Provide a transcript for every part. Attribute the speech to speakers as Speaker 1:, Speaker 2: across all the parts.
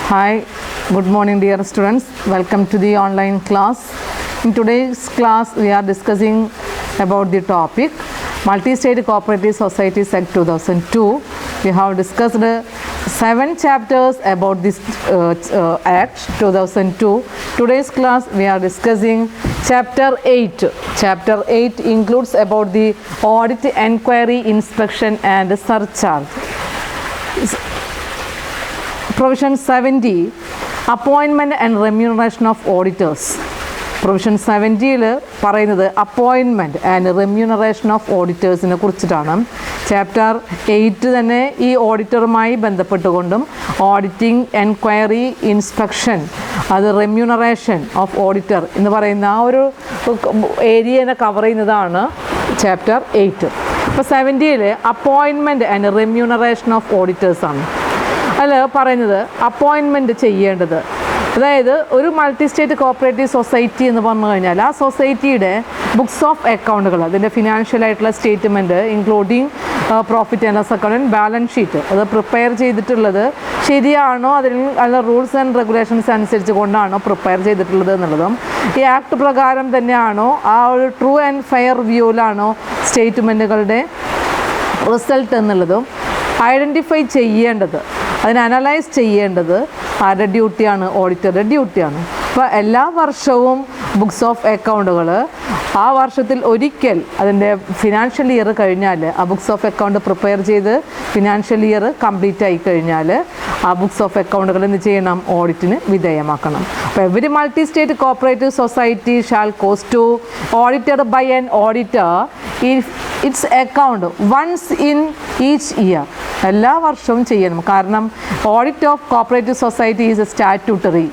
Speaker 1: Hi, good morning dear students. Welcome to the online class. In today's class we are discussing about the topic Multi-State Cooperative Societies Act 2002. We have discussed 7 chapters about this Act 2002. Today's class we are discussing Chapter 8. Chapter 8 includes about the audit, enquiry, inspection and surcharge. Provision 70, appointment and remuneration of auditors. Provision 70-ൽ പറയുന്നത് appointment and remuneration of ഓഡിറ്റേഴ്സിനെ കുറിച്ചിട്ടാണ്. Chapter 8 തന്നെ ഈ ഓഡിറ്ററുമായി ബന്ധപ്പെട്ടുകൊണ്ടും auditing, enquiry, inspection, അത് remuneration of auditor എന്ന് പറയുന്ന ആ ഒരു ഏരിയനെ cover ചെയ്യുന്നതാണ് ചാപ്റ്റർ 8. ഇപ്പോൾ 70-ൽ അപ്പോയിൻമെൻറ്റ് ആൻഡ് റെമ്യൂണറേഷൻ ഓഫ് ഓഡിറ്റേഴ്സാണ്. അതിൽ പറയുന്നത് അപ്പോയിൻമെൻറ്റ് ചെയ്യേണ്ടത്, അതായത് ഒരു മൾട്ടി സ്റ്റേറ്റ് കോപ്പറേറ്റീവ് സൊസൈറ്റി എന്ന് പറഞ്ഞു കഴിഞ്ഞാൽ ആ സൊസൈറ്റിയുടെ ബുക്സ് ഓഫ് അക്കൗണ്ടുകൾ, അതിൻ്റെ ഫിനാൻഷ്യൽ ആയിട്ടുള്ള statement including profit and loss account, balance sheet, അത് പ്രിപ്പയർ ചെയ്തിട്ടുള്ളത് ശരിയാണോ, അതിൽ റൂൾസ് ആൻഡ് റെഗുലേഷൻസ് അനുസരിച്ച് കൊണ്ടാണോ പ്രിപ്പയർ ചെയ്തിട്ടുള്ളത് എന്നുള്ളതും, ഈ ആക്ട് പ്രകാരം തന്നെയാണോ, ആ ഒരു ട്രൂ ആൻഡ് ഫെയർ വ്യൂവിലാണോ സ്റ്റേറ്റ്മെൻറ്റുകളുടെ റിസൾട്ട് എന്നുള്ളതും ഐഡൻറ്റിഫൈ ചെയ്യേണ്ടത്, അതിനെ അനലൈസ് ചെയ്യേണ്ടത് ആരുടെ ഡ്യൂട്ടിയാണ്? ഓഡിറ്ററുടെ ഡ്യൂട്ടിയാണ്. അപ്പോൾ എല്ലാ വർഷവും ബുക്സ് ഓഫ് അക്കൗണ്ടുകൾ ആ വർഷത്തിൽ ഒരിക്കൽ അതിൻ്റെ ഫിനാൻഷ്യൽ ഇയർ കഴിഞ്ഞാൽ ആ ബുക്സ് ഓഫ് അക്കൗണ്ട് പ്രിപ്പയർ ചെയ്ത് ഫിനാൻഷ്യൽ ഇയർ കംപ്ലീറ്റ് ആയി കഴിഞ്ഞാൽ ആ ബുക്സ് ഓഫ് അക്കൗണ്ടുകൾ എന്ത് ചെയ്യണം? ഓഡിറ്റിന് വിധേയമാക്കണം. അപ്പോൾ every multi state cooperative society shall cause to audited by an auditor its account once in each year. എല്ലാ വർഷവും ചെയ്യണം. കാരണം audit of cooperative society is a statutory,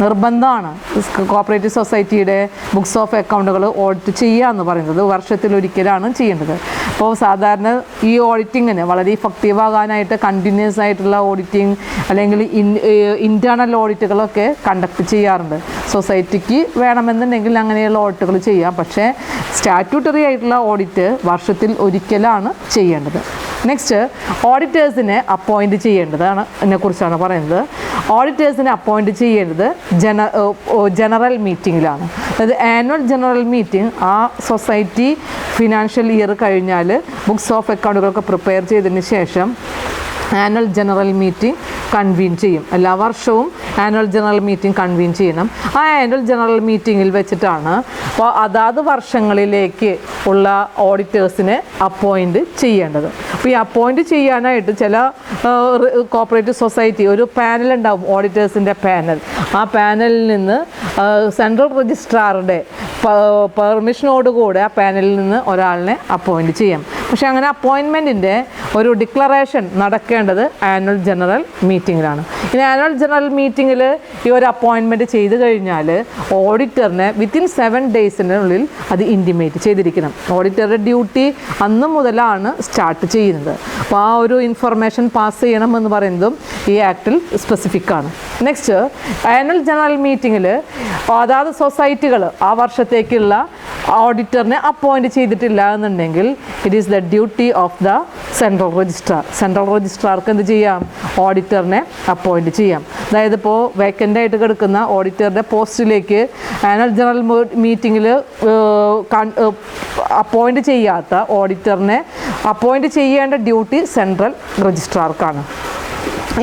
Speaker 1: നിർബന്ധമാണ് കോപ്പറേറ്റീവ് സൊസൈറ്റിയുടെ ബുക്സ് ഓഫ് അക്കൗണ്ടുകൾ ഓഡിറ്റ് ചെയ്യുക എന്ന് പറയുന്നത് വർഷത്തിലൊരിക്കലാണ് ചെയ്യേണ്ടത്. അപ്പോൾ സാധാരണ ഈ ഓഡിറ്റിങ്ങിന് വളരെ ഇഫക്റ്റീവ് ആകാനായിട്ട് കണ്ടിന്യൂസ് ആയിട്ടുള്ള ഓഡിറ്റിംഗ് അല്ലെങ്കിൽ ഇൻറ്റേർണൽ ഓഡിറ്റുകളൊക്കെ കണ്ടക്ട് ചെയ്യാറുണ്ട്. സൊസൈറ്റിക്ക് വേണമെന്നുണ്ടെങ്കിൽ അങ്ങനെയുള്ള ഓഡിറ്റുകൾ ചെയ്യാം. പക്ഷേ സ്റ്റാറ്റ്യൂട്ടറി ആയിട്ടുള്ള ഓഡിറ്റ് വർഷത്തിൽ ഒരിക്കലാണ് ചെയ്യേണ്ടത്. നെക്സ്റ്റ്, ഓഡിറ്റേഴ്സിനെ അപ്പോയിൻറ്റ് ചെയ്യേണ്ടതാണ് ഇതിനെക്കുറിച്ചാണ് പറയുന്നത്. ഓഡിറ്റേഴ്സിനെ അപ്പോയിൻറ്റ് ചെയ്യേണ്ടത് ജനറൽ മീറ്റിങ്ങിലാണ്. അതായത് ആനുവൽ ജനറൽ മീറ്റിംഗ് ആ സൊസൈറ്റി ഫിനാൻഷ്യൽ ഇയർ കഴിഞ്ഞാൽ ബുക്സ് ഓഫ് അക്കൗണ്ടുകളൊക്കെ പ്രിപ്പയർ ചെയ്തതിന് ശേഷം ആനുവൽ ജനറൽ മീറ്റിംഗ് കൺവീൻ ചെയ്യും. എല്ലാ വർഷവും ആനുവൽ ജനറൽ മീറ്റിംഗ് കൺവീൻ ചെയ്യണം. ആ ആനുവൽ ജനറൽ മീറ്റിങ്ങിൽ വെച്ചിട്ടാണ് അപ്പോൾ അതാത് വർഷങ്ങളിലേക്ക് ഉള്ള ഓഡിറ്റേഴ്സിനെ അപ്പോയിൻറ്റ് ചെയ്യേണ്ടത്. അപ്പോൾ ഈ അപ്പോയിൻറ്റ് ചെയ്യാനായിട്ട് ചില കോപ്പറേറ്റീവ് സൊസൈറ്റി ഒരു പാനൽ ഉണ്ടാവും, ഓഡിറ്റേഴ്സിൻ്റെ പാനൽ. ആ പാനലിൽ നിന്ന് സെൻട്രൽ രജിസ്ട്രാറുടെ പെർമിഷനോടുകൂടെ ആ പാനലിൽ നിന്ന് ഒരാളിനെ അപ്പോയിൻറ്റ് ചെയ്യാം. പക്ഷേ അങ്ങനെ അപ്പോയിൻമെൻറ്റിൻ്റെ ഒരു ഡിക്ലറേഷൻ നടക്കേണ്ടത് ആനുവൽ ജനറൽ മീറ്റിങ്ങിലാണ്. ഇനി ആനുവൽ ജനറൽ മീറ്റിങ്ങിൽ ഈ ഒരു അപ്പോയിൻമെൻറ്റ് ചെയ്ത് കഴിഞ്ഞാൽ ഓഡിറ്ററിനെ വിത്തിൻ 7 ഡേയ്സിനുള്ളിൽ അത് ഇൻറ്റിമേറ്റ് ചെയ്തിരിക്കണം. ഓഡിറ്ററുടെ ഡ്യൂട്ടി അന്ന് മുതലാണ് സ്റ്റാർട്ട് ചെയ്യുന്നത്. അപ്പോൾ ആ ഒരു ഇൻഫർമേഷൻ പാസ് ചെയ്യണം എന്ന് പറയുന്നതും ഈ ആക്ടിൽ സ്പെസിഫിക് ആണ്. നെക്സ്റ്റ്, ആനുവൽ ജനറൽ മീറ്റിങ്ങിൽ അതാത് സൊസൈറ്റികൾ ആ വർഷത്തേക്കുള്ള ഓഡിറ്ററിനെ അപ്പോയിൻറ്റ് ചെയ്തിട്ടില്ല എന്നുണ്ടെങ്കിൽ it is the duty of the central registrar. Central രജിസ്ട്രാർക്ക് എന്ത് ചെയ്യാം? ഓഡിറ്ററിനെ അപ്പോയിൻറ്റ് ചെയ്യാം. അതായത് ഇപ്പോൾ വേക്കൻ്റ് ആയിട്ട് കിടക്കുന്ന ഓഡിറ്ററുടെ പോസ്റ്റിലേക്ക് ആനുവൽ ജനറൽ മീറ്റിങ്ങിൽ അപ്പോയിൻറ്റ് ചെയ്യാത്ത ഓഡിറ്ററിനെ അപ്പോയിൻറ്റ് ചെയ്യേണ്ട ഡ്യൂട്ടി സെൻട്രൽ രജിസ്ട്രാർക്കാണ്.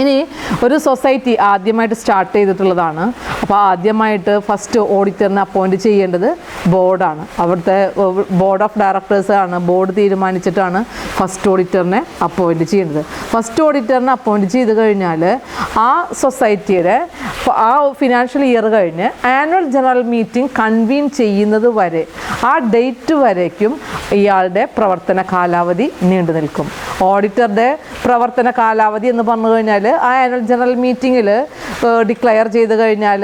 Speaker 1: ഇനി ഒരു സൊസൈറ്റി ആദ്യമായിട്ട് സ്റ്റാർട്ട് ചെയ്തിട്ടുള്ളതാണ്. അപ്പോൾ ആദ്യമായിട്ട് ഫസ്റ്റ് ഓഡിറ്ററിനെ അപ്പോയിൻറ്റ് ചെയ്യേണ്ടത് ബോർഡാണ്. അവിടുത്തെ ബോർഡ് ഓഫ് ഡയറക്ടേഴ്സാണ്. ബോർഡ് തീരുമാനിച്ചിട്ടാണ് ഫസ്റ്റ് ഓഡിറ്ററിനെ അപ്പോയിൻറ്റ് ചെയ്യുന്നത്. ഫസ്റ്റ് ഓഡിറ്ററിനെ അപ്പോയിൻറ്റ് ചെയ്ത് കഴിഞ്ഞാൽ ആ സൊസൈറ്റിയുടെ ആ ഫിനാൻഷ്യൽ ഇയർ കഴിഞ്ഞ് ആനുവൽ ജനറൽ മീറ്റിംഗ് കൺവീൻ ചെയ്യുന്നത് വരെ ആ ഡേറ്റ് വരേക്കും ഇയാളുടെ പ്രവർത്തന കാലാവധി നീണ്ടു നിൽക്കും. ഓഡിറ്ററുടെ പ്രവർത്തന കാലാവധി എന്ന് പറഞ്ഞു കഴിഞ്ഞാൽ ആ ആനുവൽ ജനറൽ മീറ്റിങ്ങിൽ ഡിക്ലെയർ ചെയ്ത് കഴിഞ്ഞാൽ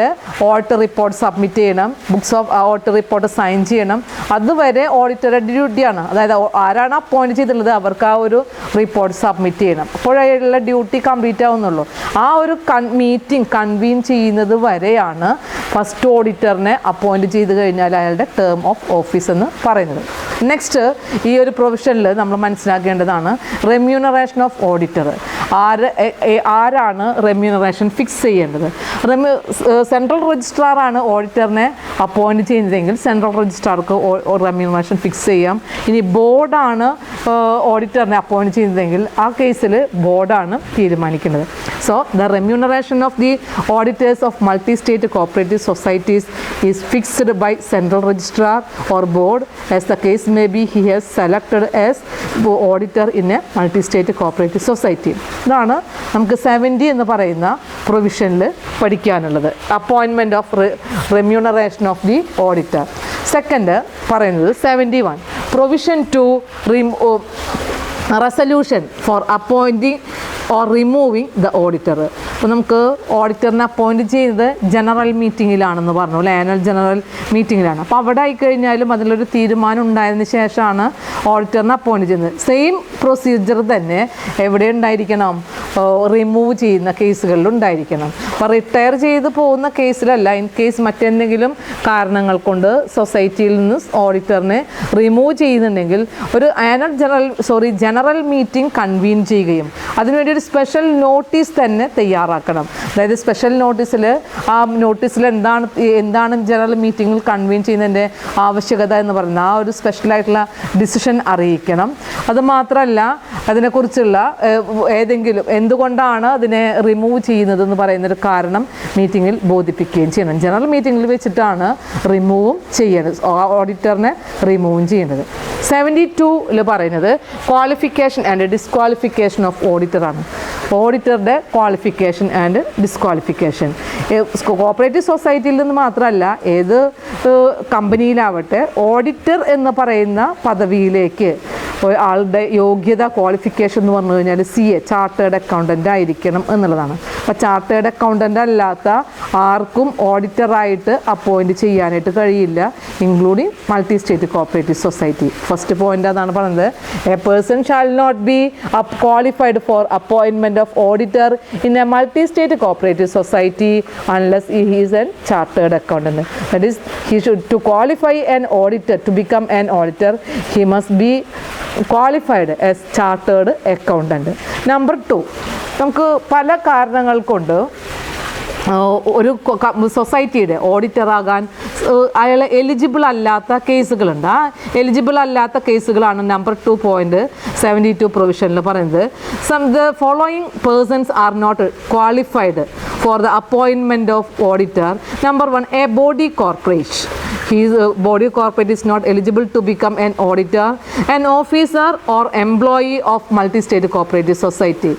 Speaker 1: ഓഡിറ്റ് റിപ്പോർട്ട് സബ്മിറ്റ് ചെയ്യണം, books of audit report sign ചെയ്യണം. അതുവരെ ഓഡിറ്ററുടെ ഡ്യൂട്ടിയാണ്. അതായത് ആരാണ് അപ്പോയിൻറ്റ് ചെയ്തിട്ടുള്ളത് അവർക്ക് ആ ഒരു റിപ്പോർട്ട് സബ്മിറ്റ് ചെയ്യണം. അപ്പോഴുള്ള ഡ്യൂട്ടി കംപ്ലീറ്റ് ആവുന്നുള്ളൂ. ആ ഒരു മീറ്റിംഗ് കൺവീൻ ചെയ്യുന്നത് വരെയാണ് ഫസ്റ്റ് ഓഡിറ്ററിനെ അപ്പോയിൻറ്റ് ചെയ്ത് കഴിഞ്ഞാൽ അയാളുടെ ടേം ഓഫ് ഓഫീസ് എന്ന് പറയുന്നത്. നെക്സ്റ്റ്, ഈ ഒരു പ്രൊവിഷനിൽ നമ്മൾ മനസ്സിലാക്കേണ്ടതാണ് റെമ്യൂണറേഷൻ ഓഫ് ഓഡിറ്റർ. ആരാണ് റെമ്യൂണറേഷൻ ഫിക്സ് ചെയ്യേണ്ടത്. സെൻട്രൽ രജിസ്ട്രാറാണ് ഓഡിറ്ററിനെ അപ്പോയിൻറ്റ് ചെയ്യുന്നതെങ്കിൽ സെൻട്രൽ രജിസ്ട്രാർക്ക് റെമ്യൂണറേഷൻ ഫിക്സ് ചെയ്യാം. ഇനി ബോർഡാണ് ഓഡിറ്ററിനെ അപ്പോയിൻറ്റ് ചെയ്യുന്നതെങ്കിൽ ആ കേസിൽ ബോർഡാണ് തീരുമാനിക്കുന്നത്. So the remuneration of the auditors of multi state cooperative societies is fixed by central registrar or board as the case may be he has selected as auditor in a multi state cooperative society. ഇതാണ് നമുക്ക് 70 എന്ന് പറയുന്ന പ്രൊവിഷനിൽ പഠിക്കാനുള്ളത്, appointment of remuneration of the auditor. Second പറയുന്നത് 71 provision to resolution for appointing or removing the auditor. അപ്പോൾ നമുക്ക് ഓഡിറ്ററിനെ appoint ചെയ്യുന്നത് ജനറൽ മീറ്റിങ്ങിലാണെന്ന് പറഞ്ഞു, അല്ലെ, ആനുവൽ ജനറൽ മീറ്റിങ്ങിലാണ്. അപ്പോൾ അവിടെ ആയിക്കഴിഞ്ഞാലും അതിലൊരു തീരുമാനം ഉണ്ടായതിന് ശേഷമാണ് ഓഡിറ്ററിനെ അപ്പോയിൻറ്റ് ചെയ്യുന്നത്. സെയിം പ്രൊസീജിയർ തന്നെ എവിടെ ഉണ്ടായിരിക്കണം, റിമൂവ് ചെയ്യുന്ന കേസുകളിൽ ഉണ്ടായിരിക്കണം. അപ്പോൾ റിട്ടയർ ചെയ്ത് പോകുന്ന കേസിലല്ല, ഇൻ കേസ് മറ്റെന്തെങ്കിലും കാരണങ്ങൾ കൊണ്ട് സൊസൈറ്റിയിൽ നിന്ന് ഓഡിറ്ററിനെ റിമൂവ് ചെയ്യുന്നുണ്ടെങ്കിൽ ഒരു ജനറൽ മീറ്റിംഗ് കൺവീൻ ചെയ്യുകയും അതിനുവേണ്ടി ഒരു സ്പെഷ്യൽ നോട്ടീസ് തന്നെ തയ്യാറാക്കണം. അതായത് സ്പെഷ്യൽ നോട്ടീസിൽ ആ നോട്ടീസിൽ എന്താണ് ജനറൽ മീറ്റിങ്ങിൽ കൺവീൻ ചെയ്യുന്നതിൻ്റെ ആവശ്യകത എന്ന് പറയുന്നത് ആ ഒരു സ്പെഷ്യലായിട്ടുള്ള ഡിസിഷൻ അറിയിക്കണം. അതുമാത്രമല്ല അതിനെക്കുറിച്ചുള്ള ഏതെങ്കിലും എന്തുകൊണ്ടാണ് അതിനെ റിമൂവ് ചെയ്യുന്നതെന്ന് പറയുന്നൊരു കാരണം മീറ്റിങ്ങിൽ ബോധിപ്പിക്കുകയും ചെയ്യണം. ജനറൽ മീറ്റിങ്ങിൽ വെച്ചിട്ടാണ് റിമൂവും ചെയ്യേണ്ടത്, ഓഡിറ്ററിനെ റിമൂവും ചെയ്യേണ്ടത്. 72 പറയുന്നത് ക്വാളിഫിക്കേഷൻ ആൻഡ് ഡിസ്ക്വാളിഫിക്കേഷൻ ഓഫ് ഓഡിറ്ററാണ്. ഓഡിറ്ററുടെ ക്വാളിഫിക്കേഷൻ ആൻഡ് ഡിസ്ക്വാളിഫിക്കേഷൻ കോപ്പറേറ്റീവ് സൊസൈറ്റിയിൽ നിന്ന് മാത്രമല്ല ഏത് കമ്പനിയിലാവട്ടെ ഓഡിറ്റർ എന്ന് പറയുന്ന പദവിയിലേക്ക് ആളുടെ യോഗ്യത ക്വാളിഫിക്കേഷൻ എന്ന് പറഞ്ഞു കഴിഞ്ഞാൽ CA ചാർട്ടേഡ് അക്കൗണ്ടൻ്റ് ആയിരിക്കണം എന്നുള്ളതാണ്. അപ്പോൾ ചാർട്ടേഡ് അക്കൗണ്ടൻ്റ് അല്ലാത്ത ആർക്കും ഓഡിറ്ററായിട്ട് അപ്പോയിൻറ്റ് ചെയ്യാനായിട്ട് കഴിയില്ല, including multi state cooperative society. First point അതാണ് പറയുന്നത്, a person shall not be qualified for appointment of auditor in a multi state cooperative society unless he is an chartered accountant. That is he should to qualify an auditor, to become an auditor he must be qualified as chartered accountant. Number 2, നമുക്ക് പല കാരണങ്ങൾ കൊണ്ട് ഒരു സൊസൈറ്റിയുടെ ഓഡിറ്ററാകാൻ അയാൾ eligible അല്ലാത്ത കേസുകളുണ്ട്. ആ എലിജിബിൾ അല്ലാത്ത കേസുകളാണ് നമ്പർ 2 പോയിൻറ്റ് 72 പ്രൊവിഷനിൽ പറയുന്നത്. The following persons are not qualified for the appointment of auditor. Number 1, a body corporate. Body corporate is not eligible to become an auditor. An officer or employee of multi-state cooperative society.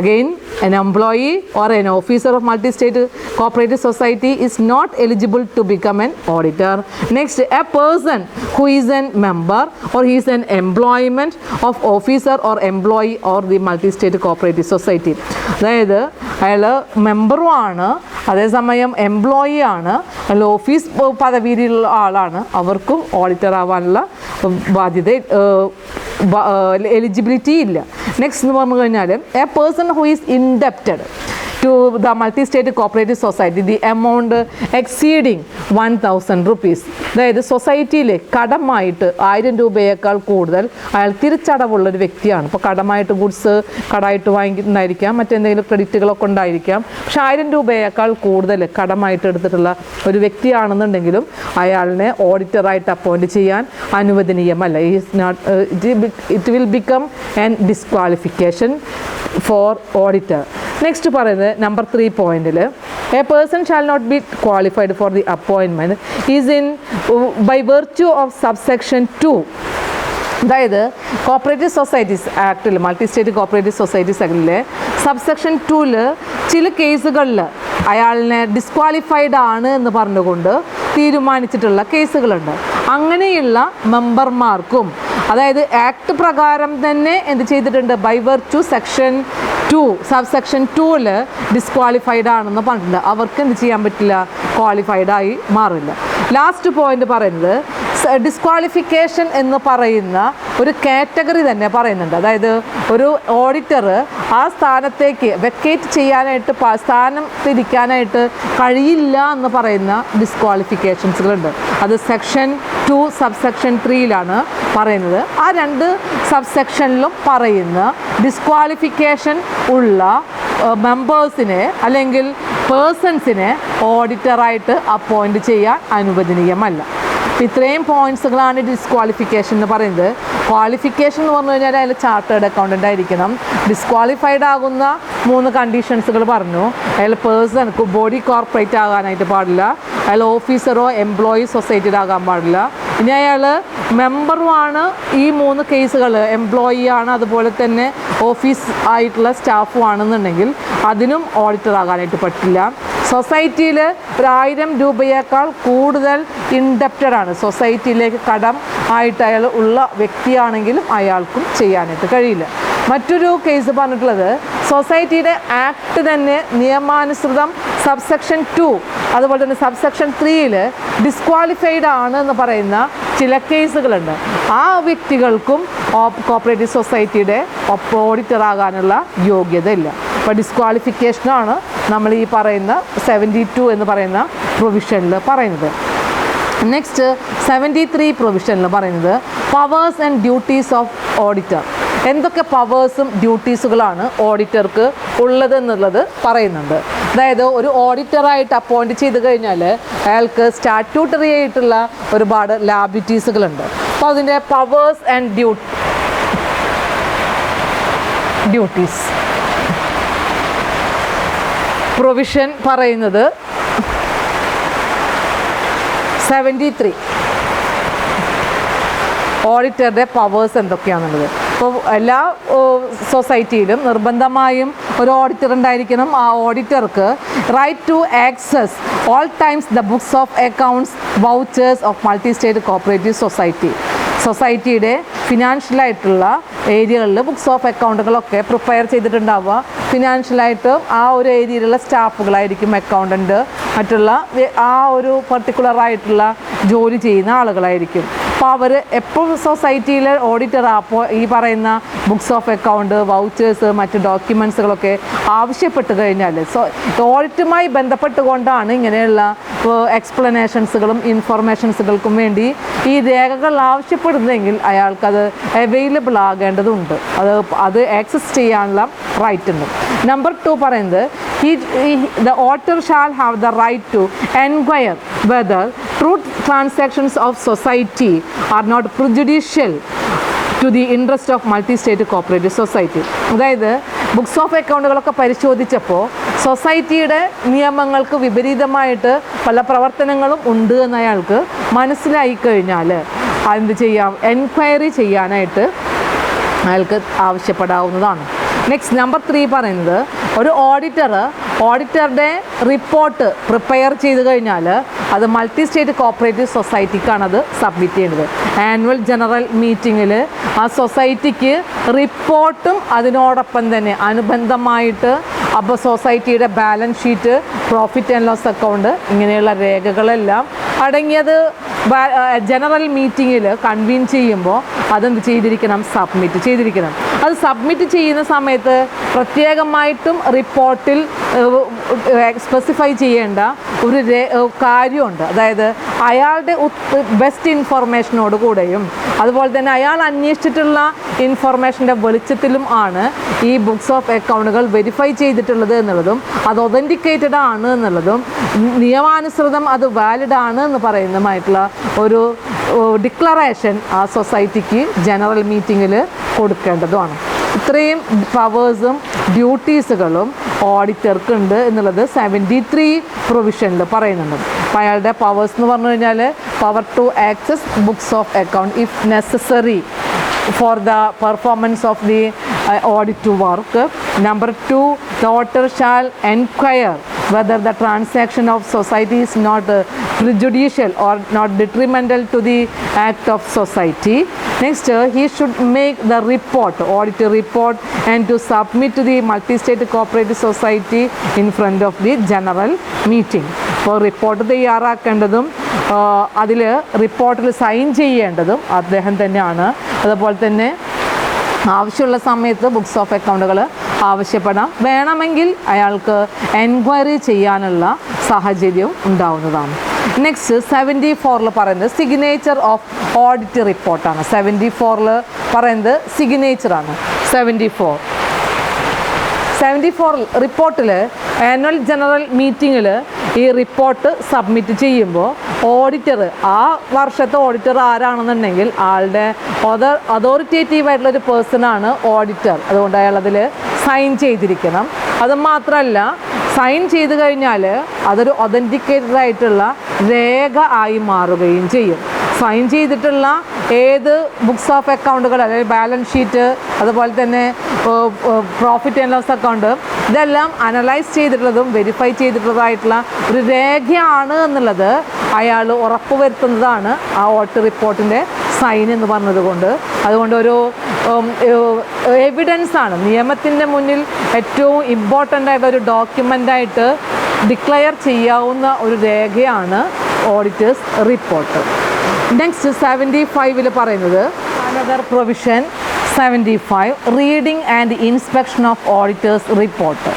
Speaker 1: Again, an employee or an officer of multi-state cooperative society is not eligible to become an auditor. Next, a person who is a member or he is an employment of officer or employee or the multi-state cooperative society. അതായത് അയാൾ മെമ്പറും ആണ്, അതേസമയം employee ആണ്, അല്ല office പദവിയിലുള്ള ആളാണ്, അവർക്കും auditor ആവാനുള്ള ബാധ്യത എലിജിബിലിറ്റി ഇല്ല. നെക്സ്റ്റ് എന്ന് പറഞ്ഞു കഴിഞ്ഞാൽ A person who is ഇൻഡെപ്റ്റഡ് to the multi-state cooperative society the amount exceeding 1000 rupees. അതായത് സൊസൈറ്റിയിലെ കടമായിട്ട് 1000 രൂപയേക്കാൾ കൂടുതൽ അയാൾ തിരിച്ചടവുള്ളൊരു വ്യക്തിയാണ്. ഇപ്പോൾ കടമായിട്ട് ഗുഡ്സ് കടമായിട്ട് വാങ്ങിയിട്ടുണ്ടായിരിക്കാം, മറ്റെന്തെങ്കിലും ക്രെഡിറ്റുകളൊക്കെ ഉണ്ടായിരിക്കാം. പക്ഷെ 1000 രൂപയേക്കാൾ കൂടുതൽ കടമായിട്ട് എടുത്തിട്ടുള്ള ഒരു വ്യക്തിയാണെന്നുണ്ടെങ്കിലും അയാളിനെ ഓഡിറ്ററായിട്ട് അപ്പോയിൻറ്റ് ചെയ്യാൻ അനുവദനീയമല്ല. It will become an disqualification for auditor. Next പറയുന്നത് നമ്പർ 3 പോയിന്റിൽ a person shall not be qualified for the appointment is in by virtue of subsection 2. അതായത് കോപ്പറേറ്റീവ് സൊസൈറ്റീസ് ആക്ടിൽ മൾട്ടി സ്റ്റേറ്റ് കോപ്പറേറ്റീവ് സൊസൈറ്റീസ് ആക്ടിലെ subsection 2 ചില കേസുകളിൽ അയാളിനെ disqualified ആണ് എന്ന് പറഞ്ഞുകൊണ്ട് തീരുമാനിച്ചിട്ടുള്ള കേസുകളുണ്ട്. അങ്ങനെയുള്ള മെമ്പർമാർക്കും അതായത് ആക്ട് പ്രകാരം തന്നെ എന്ത് ചെയ്തിട്ടുണ്ട്, by virtue section 2 subsection 2 disqualified ആണെന്ന് പറഞ്ഞിട്ടുണ്ട്. അവർക്ക് എന്ത് ചെയ്യാൻ പറ്റില്ല, ക്വാളിഫൈഡ് ആയി മാറില്ല. ലാസ്റ്റ് പോയിന്റ് പറയുന്നത് ഡിസ്ക്വാളിഫിക്കേഷൻ എന്ന് പറയുന്ന ഒരു കാറ്റഗറി തന്നെ പറയുന്നുണ്ട്. അതായത് ഒരു ഓഡിറ്റർ ആ സ്ഥാനത്തേക്ക് വെക്കേറ്റ് ചെയ്യാനായിട്ട് സ്ഥാനത്തിരിക്കാനായിട്ട് കഴിയില്ല എന്ന് പറയുന്ന ഡിസ്ക്വാളിഫിക്കേഷൻസുകളുണ്ട്. അത് സെക്ഷൻ 2 സബ്സെക്ഷൻ 3 പറയുന്നത്. ആ 2 സബ്സെക്ഷനിലും പറയുന്ന ഡിസ്ക്വാളിഫിക്കേഷൻ ഉള്ള മെമ്പേഴ്സിനെ അല്ലെങ്കിൽ പേഴ്സൺസിനെ ഓഡിറ്ററായിട്ട് അപ്പോയിൻറ്റ് ചെയ്യാൻ അനുവദനീയമല്ല. ഇത്രയും പോയിൻറ്റ്സുകളാണ് ഡിസ്ക്വാളിഫിക്കേഷൻ എന്ന് പറയുന്നത്. ക്വാളിഫിക്കേഷൻ എന്ന് പറഞ്ഞു കഴിഞ്ഞാൽ അതിൽ ചാർട്ടേഡ് അക്കൗണ്ടൻ്റ് ആയിരിക്കണം. ഡിസ്ക്വാളിഫൈഡ് ആകുന്ന 3 കണ്ടീഷൻസുകൾ പറഞ്ഞു. അതിൽ പേഴ്സൺ ബോഡി കോർപ്പറേറ്റ് ആകാനായിട്ട് പാടില്ല, അയാൾ ഓഫീസറോ എംപ്ലോയി സൊസൈറ്റിയിലാകാൻ പാടില്ല. ഇനി അയാൾ മെമ്പറുമാണ്. ഈ 3 കേസുകൾ എംപ്ലോയി ആണ്, അതുപോലെ തന്നെ ഓഫീസ് ആയിട്ടുള്ള സ്റ്റാഫും ആണെന്നുണ്ടെങ്കിൽ അതിനും ഓഡിറ്റർ ആകാനായിട്ട് പറ്റില്ല. സൊസൈറ്റിയിൽ 1000 രൂപയേക്കാൾ കൂടുതൽ ഇൻഡപ്റ്റഡ് ആണ്, സൊസൈറ്റിയിലേക്ക് കടം ആയിട്ട് അയാൾ ഉള്ള വ്യക്തിയാണെങ്കിലും അയാൾക്കും ചെയ്യാനായിട്ട് കഴിയില്ല. മറ്റൊരു കേസ് പറഞ്ഞിട്ടുള്ളത് സൊസൈറ്റിയുടെ ആക്ട് തന്നെ നിയമാനുസൃതം സബ്സെക്ഷൻ 2 അതുപോലെ തന്നെ സബ്സെക്ഷൻ 3 ഡിസ്ക്വാളിഫൈഡ് ആണ് എന്ന് പറയുന്ന ചില കേസുകളുണ്ട്. ആ വ്യക്തികൾക്കും കോപ്പറേറ്റീവ് സൊസൈറ്റിയുടെ ഓഡിറ്റർ ആകാനുള്ള യോഗ്യത ഇല്ല. അപ്പോൾ ഡിസ്ക്വാളിഫിക്കേഷനാണ് നമ്മൾ ഈ പറയുന്ന 72 എന്ന് പറയുന്ന പ്രൊവിഷനിൽ പറയുന്നത്. നെക്സ്റ്റ് 73 പ്രൊവിഷനിൽ പറയുന്നത് powers and duties of auditor. എന്തൊക്കെ പവേഴ്സും ഡ്യൂട്ടീസുകളാണ് ഓഡിറ്റർക്ക് ഉള്ളത് എന്നുള്ളത് പറയുന്നുണ്ട്. അതായത് ഒരു ഓഡിറ്ററായിട്ട് അപ്പോയിൻറ്റ് ചെയ്ത് കഴിഞ്ഞാൽ അയാൾക്ക് സ്റ്റാറ്റ്യൂട്ടറി ആയിട്ടുള്ള ഒരുപാട് ലാബിലിറ്റീസുകളുണ്ട്. അപ്പോൾ അതിൻ്റെ പവേഴ്സ് ആൻഡ് ഡ്യൂട്ടീസ് പ്രൊവിഷൻ പറയുന്നത് 73 ഓഡിറ്ററുടെ പവേഴ്സ് എന്തൊക്കെയാണെന്നുള്ളത്. ഇപ്പോൾ എല്ലാ സൊസൈറ്റിയിലും നിർബന്ധമായും ഒരു ഓഡിറ്റർ ഉണ്ടായിരിക്കണം. ആ ഓഡിറ്റർക്ക് right to access all times the books of accounts vouchers of multi state cooperative society. സൊസൈറ്റിയുടെ ഫിനാൻഷ്യലായിട്ടുള്ള ഏരിയകളിൽ ബുക്സ് ഓഫ് അക്കൗണ്ടുകളൊക്കെ പ്രിപ്പയർ ചെയ്തിട്ടുണ്ടാവുക. ഫിനാൻഷ്യലായിട്ട് ആ ഒരു ഏരിയയിലുള്ള സ്റ്റാഫുകളായിരിക്കും, അക്കൗണ്ടൻറ്റ്, മറ്റുള്ള ആ ഒരു പർട്ടിക്കുലറായിട്ടുള്ള ജോലി ചെയ്യുന്ന ആളുകളായിരിക്കും. അപ്പോൾ അവർ എപ്പോഴും സൊസൈറ്റിയിലെ ഓഡിറ്റർ അപ്പോൾ ഈ പറയുന്ന ബുക്സ് ഓഫ് അക്കൗണ്ട്, വൗച്ചേഴ്സ്, മറ്റ് ഡോക്യുമെൻറ്റ്സുകളൊക്കെ ആവശ്യപ്പെട്ട് കഴിഞ്ഞാൽ ഓഡിറ്റുമായി ബന്ധപ്പെട്ടുകൊണ്ടാണ് ഇങ്ങനെയുള്ള എക്സ്പ്ലനേഷൻസുകളും ഇൻഫർമേഷൻസുകൾക്കും വേണ്ടി ഈ രേഖകൾ ആവശ്യപ്പെടുന്നതെങ്കിൽ അയാൾക്കത് അവൈലബിൾ ആകേണ്ടതുണ്ട്. അത് ആക്സസ് ചെയ്യാനുള്ള റൈറ്റ് ഉണ്ട്. നമ്പർ 2 പറയുന്നത് the auditor shall have the right to inquire whether true transactions of society are not prejudicial to the interest of multi-state cooperative society. അതായത് ബുക്സ് ഓഫ് അക്കൗണ്ടുകളൊക്കെ പരിശോധിച്ചപ്പോൾ സൊസൈറ്റിയുടെ നിയമങ്ങൾക്ക് വിപരീതമായിട്ട് പല പ്രവർത്തനങ്ങളും ഉണ്ട് എന്ന് അയാൾക്ക് മനസ്സിലായി കഴിഞ്ഞാൽ എന്ത് ചെയ്യാം, എൻക്വയറി ചെയ്യാനായിട്ട് അയാൾക്ക് ആവശ്യപ്പെടാവുന്നതാണ്. നെക്സ്റ്റ് നമ്പർ 3 പറയുന്നത് ഒരു ഓഡിറ്ററുടെ റിപ്പോർട്ട് പ്രിപ്പയർ ചെയ്ത് കഴിഞ്ഞാൽ അത് മൾട്ടി സ്റ്റേറ്റ് കോപ്പറേറ്റീവ് സൊസൈറ്റിക്കാണ് അത് സബ്മിറ്റ് ചെയ്യേണ്ടത്. ആനുവൽ ജനറൽ മീറ്റിങ്ങിൽ ആ സൊസൈറ്റിക്ക് റിപ്പോർട്ടും അതിനോടൊപ്പം തന്നെ അനുബന്ധമായിട്ട് അപ്പോൾ സൊസൈറ്റിയുടെ balance sheet, profit and loss account, ഇങ്ങനെയുള്ള രേഖകളെല്ലാം അടങ്ങിയത് ജനറൽ മീറ്റിങ്ങിൽ കൺവീൻ ചെയ്യുമ്പോൾ അതെന്ത് ചെയ്തിരിക്കണം, സബ്മിറ്റ് ചെയ്തിരിക്കണം. അത് സബ്മിറ്റ് ചെയ്യുന്ന സമയത്ത് പ്രത്യേകമായിട്ടും റിപ്പോർട്ടിൽ സ്പെസിഫൈ ചെയ്യേണ്ട ഒരു കാര്യമുണ്ട്. അതായത് അയാളുടെ ബെസ്റ്റ് ഇൻഫർമേഷനോട് കൂടെയും അതുപോലെ തന്നെ അയാൾ അന്വേഷിച്ചിട്ടുള്ള ഇൻഫർമേഷൻ്റെ വെളിച്ചത്തിലും ആണ് ഈ ബുക്സ് ഓഫ് അക്കൗണ്ടുകൾ വെരിഫൈ ചെയ്തിട്ടുള്ളത് എന്നുള്ളതും അത് ഒതൻറ്റിക്കേറ്റഡ് ആണ് എന്നുള്ളതും നിയമാനുസൃതം അത് വാലിഡ് ആണ് എന്ന് പറയുന്നതുമായിട്ടുള്ള ഒരു ഡിക്ലറേഷൻ ആ സൊസൈറ്റിക്ക് ജനറൽ മീറ്റിങ്ങിൽ കൊടുക്കേണ്ടതുമാണ്. ഇത്രയും പവേഴ്സും ഡ്യൂട്ടീസുകളും ഓഡിറ്റർക്ക് ഉണ്ട് എന്നുള്ളത് 73 പ്രൊവിഷനിൽ പറയുന്നുണ്ട്. അപ്പോൾ അയാളുടെ പവേഴ്സ് എന്ന് പറഞ്ഞു കഴിഞ്ഞാൽ power to access books of account if necessary for the performance of the audit work. Number 2, the auditor shall inquire whether the transaction of society is not prejudicial or not detrimental to the act of society. Next, he should make the report, audit report, and to submit to the multi-state cooperative society in front of the general meeting. അപ്പോൾ report തയ്യാറാക്കേണ്ടതും അതിൽ റിപ്പോർട്ടിൽ sign ചെയ്യേണ്ടതും അദ്ദേഹം തന്നെയാണ്. അതുപോലെ തന്നെ ആവശ്യമുള്ള സമയത്ത് ബുക്സ് ഓഫ് അക്കൗണ്ടുകൾ ആവശ്യപ്പെടാം. വേണമെങ്കിൽ അയാൾക്ക് എൻക്വയറി ചെയ്യാനുള്ള സാഹചര്യവും ഉണ്ടാവുന്നതാണ്. നെക്സ്റ്റ് 74 പറയുന്നത് സിഗ്നേച്ചർ ഓഫ് ഓഡിറ്റ് റിപ്പോർട്ടാണ്. 74 പറയുന്നത് സിഗ്നേച്ചറാണ്. 74 റിപ്പോർട്ടിൽ ആനുവൽ ജനറൽ മീറ്റിങ്ങിൽ ഈ റിപ്പോർട്ട് സബ്മിറ്റ് ചെയ്യുമ്പോൾ ഓഡിറ്റർ, ആ വർഷത്തെ ഓഡിറ്റർ ആരാണെന്നുണ്ടെങ്കിൽ ആളുടെ അതോറിറ്റേറ്റീവ് ആയിട്ടുള്ളൊരു പേഴ്സണാണ് ഓഡിറ്റർ. അതുകൊണ്ട് അയാൾ അതിൽ സൈൻ ചെയ്തിരിക്കണം. അത് മാത്രമല്ല, സൈൻ ചെയ്ത് കഴിഞ്ഞാൽ അതൊരു ഒതൻറ്റിക്കേറ്റഡ് ആയിട്ടുള്ള രേഖ ആയി മാറുകയും ചെയ്യും. സൈൻ ചെയ്തിട്ടുള്ള ഏത് ബുക്സ് ഓഫ് അക്കൗണ്ടുകൾ, അതായത് ബാലൻസ് ഷീറ്റ്, അതുപോലെ തന്നെ പ്രോഫിറ്റ് ആൻഡ് ലോസ് അക്കൗണ്ട്, ഇതെല്ലാം അനലൈസ് ചെയ്തിട്ടുള്ളതും വെരിഫൈ ചെയ്തിട്ടുള്ളതായിട്ടുള്ള ഒരു രേഖയാണ് എന്നുള്ളത് അയാൾ ഉറപ്പുവരുത്തുന്നതാണ് ആ ഓഡിറ്റ് റിപ്പോർട്ടിൻ്റെ സൈൻ എന്ന് പറഞ്ഞതുകൊണ്ട്. അതുകൊണ്ട് ഒരു എവിഡൻസ് ആണ്, നിയമത്തിൻ്റെ മുന്നിൽ ഏറ്റവും ഇമ്പോർട്ടൻ്റ് ആയിട്ട് ഒരു ഡോക്യുമെൻ്റായിട്ട് ഡിക്ലെയർ ചെയ്യാവുന്ന ഒരു രേഖയാണ് ഓഡിറ്റേഴ്സ് റിപ്പോർട്ട്. നെക്സ്റ്റ് 75 പറയുന്നത് another provision 75 reading and inspection of auditors report.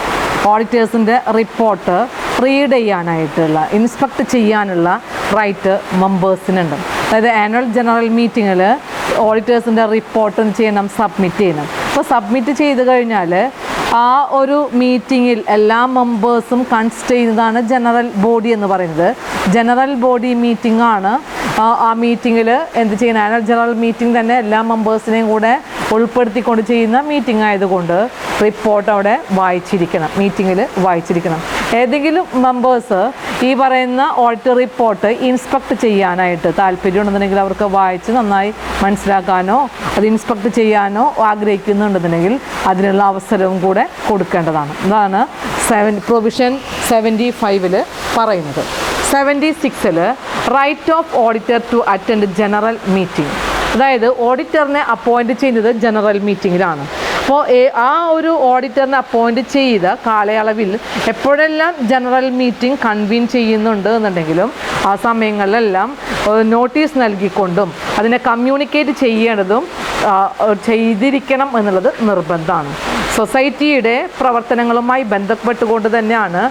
Speaker 1: ഓഡിറ്റേഴ്സിൻ്റെ റിപ്പോർട്ട് റീഡ് ചെയ്യാനായിട്ടുള്ള, ഇൻസ്പെക്ട് ചെയ്യാനുള്ള റൈറ്റ് മെമ്പേഴ്സിനുണ്ട്. അതായത് ആനുവൽ ജനറൽ മീറ്റിങ്ങിൽ ഓഡിറ്റേഴ്സിൻ്റെ റിപ്പോർട്ട് ചെയ്യണം, സബ്മിറ്റ് ചെയ്യണം. അപ്പോൾ സബ്മിറ്റ് ചെയ്ത് കഴിഞ്ഞാൽ ആ ഒരു മീറ്റിങ്ങിൽ എല്ലാ മെമ്പേഴ്സും കൺസിസ്റ്റ് ചെയ്യുന്നതാണ് ജനറൽ ബോഡി എന്ന് പറയുന്നത്. ജനറൽ ബോഡി മീറ്റിംഗ് ആണ്. ആ മീറ്റിങ്ങിൽ എന്ത് ചെയ്യുന്ന, ആനുവൽ ജനറൽ മീറ്റിംഗ് തന്നെ എല്ലാ മെമ്പേഴ്സിനെയും കൂടെ ഉൾപ്പെടുത്തിക്കൊണ്ട് ചെയ്യുന്ന മീറ്റിംഗ് ആയതുകൊണ്ട് റിപ്പോർട്ട് അവിടെ വായിച്ചിരിക്കണം, മീറ്റിങ്ങിൽ വായിച്ചിരിക്കണം. ഏതെങ്കിലും മെമ്പേഴ്സ് ഈ പറയുന്ന ഓഡിറ്റ് റിപ്പോർട്ട് ഇൻസ്പെക്ട് ചെയ്യാനായിട്ട് താല്പര്യമുണ്ടെന്നുണ്ടെങ്കിൽ അവർക്ക് വായിച്ച് നന്നായി മനസ്സിലാക്കാനോ അത് ഇൻസ്പെക്ട് ചെയ്യാനോ ആഗ്രഹിക്കുന്നുണ്ടെന്നുണ്ടെങ്കിൽ അതിനുള്ള അവസരവും കൂടെ കൊടുക്കേണ്ടതാണ്. ഇതാണ് പ്രൊവിഷൻ 75 പറയുന്നത്. 76 right of auditor to attend general meeting. അതായത് ഓഡിറ്ററിനെ അപ്പോയിൻറ്റ് ചെയ്യുന്നത് ജനറൽ മീറ്റിങ്ങിലാണ്. അപ്പോൾ ആ ഒരു ഓഡിറ്ററിനെ അപ്പോയിൻറ്റ് ചെയ്ത കാലയളവിൽ എപ്പോഴെല്ലാം ജനറൽ മീറ്റിംഗ് കൺവീൻ ചെയ്യുന്നുണ്ട് എന്നുണ്ടെങ്കിലും ആ സമയങ്ങളിലെല്ലാം നോട്ടീസ് നൽകിക്കൊണ്ടും അതിനെ കമ്മ്യൂണിക്കേറ്റ് ചെയ്യേണ്ടതും ചെയ്തിരിക്കണം എന്നുള്ളത് നിർബന്ധമാണ്. സൊസൈറ്റിയുടെ പ്രവർത്തനങ്ങളുമായി ബന്ധപ്പെട്ടുകൊണ്ട് തന്നെയാണ്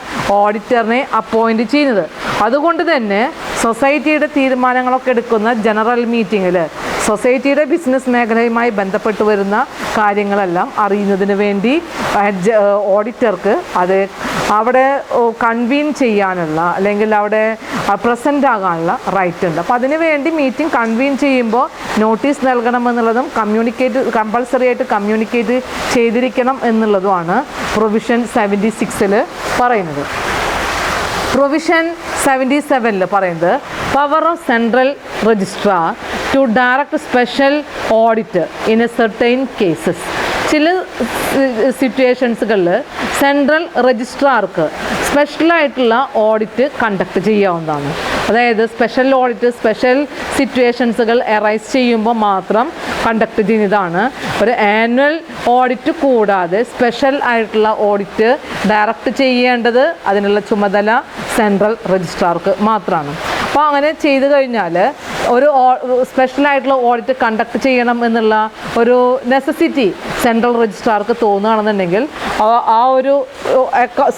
Speaker 1: ഓഡിറ്ററിനെ അപ്പോയിൻറ്റ് ചെയ്യുന്നത്. അതുകൊണ്ട് തന്നെ സൊസൈറ്റിയുടെ തീരുമാനങ്ങളൊക്കെ എടുക്കുന്ന ജനറൽ മീറ്റിങ്ങിൽ സൊസൈറ്റിയുടെ ബിസിനസ് മേഖലയുമായി ബന്ധപ്പെട്ട് വരുന്ന കാര്യങ്ങളെല്ലാം അറിയുന്നതിന് വേണ്ടി ഓഡിറ്റർക്ക് അത് അവിടെ കൺവീൻ ചെയ്യാനുള്ള അല്ലെങ്കിൽ അവിടെ പ്രസൻ്റ് ആകാനുള്ള റൈറ്റ് ഉണ്ട്. അപ്പോൾ അതിന് വേണ്ടി മീറ്റിംഗ് കൺവീൻ ചെയ്യുമ്പോൾ നോട്ടീസ് നൽകണമെന്നുള്ളതും കമ്പൾസറി ആയിട്ട് കമ്മ്യൂണിക്കേറ്റ് ചെയ്തിരിക്കണം എന്നുള്ളതുമാണ് പ്രൊവിഷൻ 76 പറയുന്നത്. പ്രൊവിഷൻ 77 പറയുന്നത് power of central registrar to direct special audit in a certain cases. ചില സിറ്റുവേഷൻസുകളിൽ സെൻട്രൽ രജിസ്ട്രാർക്ക് സ്പെഷ്യലായിട്ടുള്ള ഓഡിറ്റ് കണ്ടക്ട് ചെയ്യാവുന്നതാണ്. അതായത് സ്പെഷ്യൽ ഓഡിറ്റ് സ്പെഷ്യൽ സിറ്റുവേഷൻസുകൾ അറൈസ് ചെയ്യുമ്പോൾ മാത്രം കണ്ടക്ട് ചെയ്യുന്നതാണ്. ഒരു ആനുവൽ ഓഡിറ്റ് കൂടാതെ സ്പെഷ്യൽ ആയിട്ടുള്ള ഓഡിറ്റ് ഡയറക്റ്റ് ചെയ്യേണ്ടത് അതിനുള്ള ചുമതല സെൻട്രൽ രജിസ്ട്രാർക്ക് മാത്രമാണ്. അപ്പോൾ അങ്ങനെ ചെയ്തു കഴിഞ്ഞാൽ ഒരു സ്പെഷ്യലായിട്ടുള്ള ഓഡിറ്റ് കണ്ടക്ട് ചെയ്യണം എന്നുള്ള ഒരു നെസസിറ്റി സെൻട്രൽ രജിസ്ട്രാർക്ക് തോന്നുകയാണെന്നുണ്ടെങ്കിൽ ആ ഒരു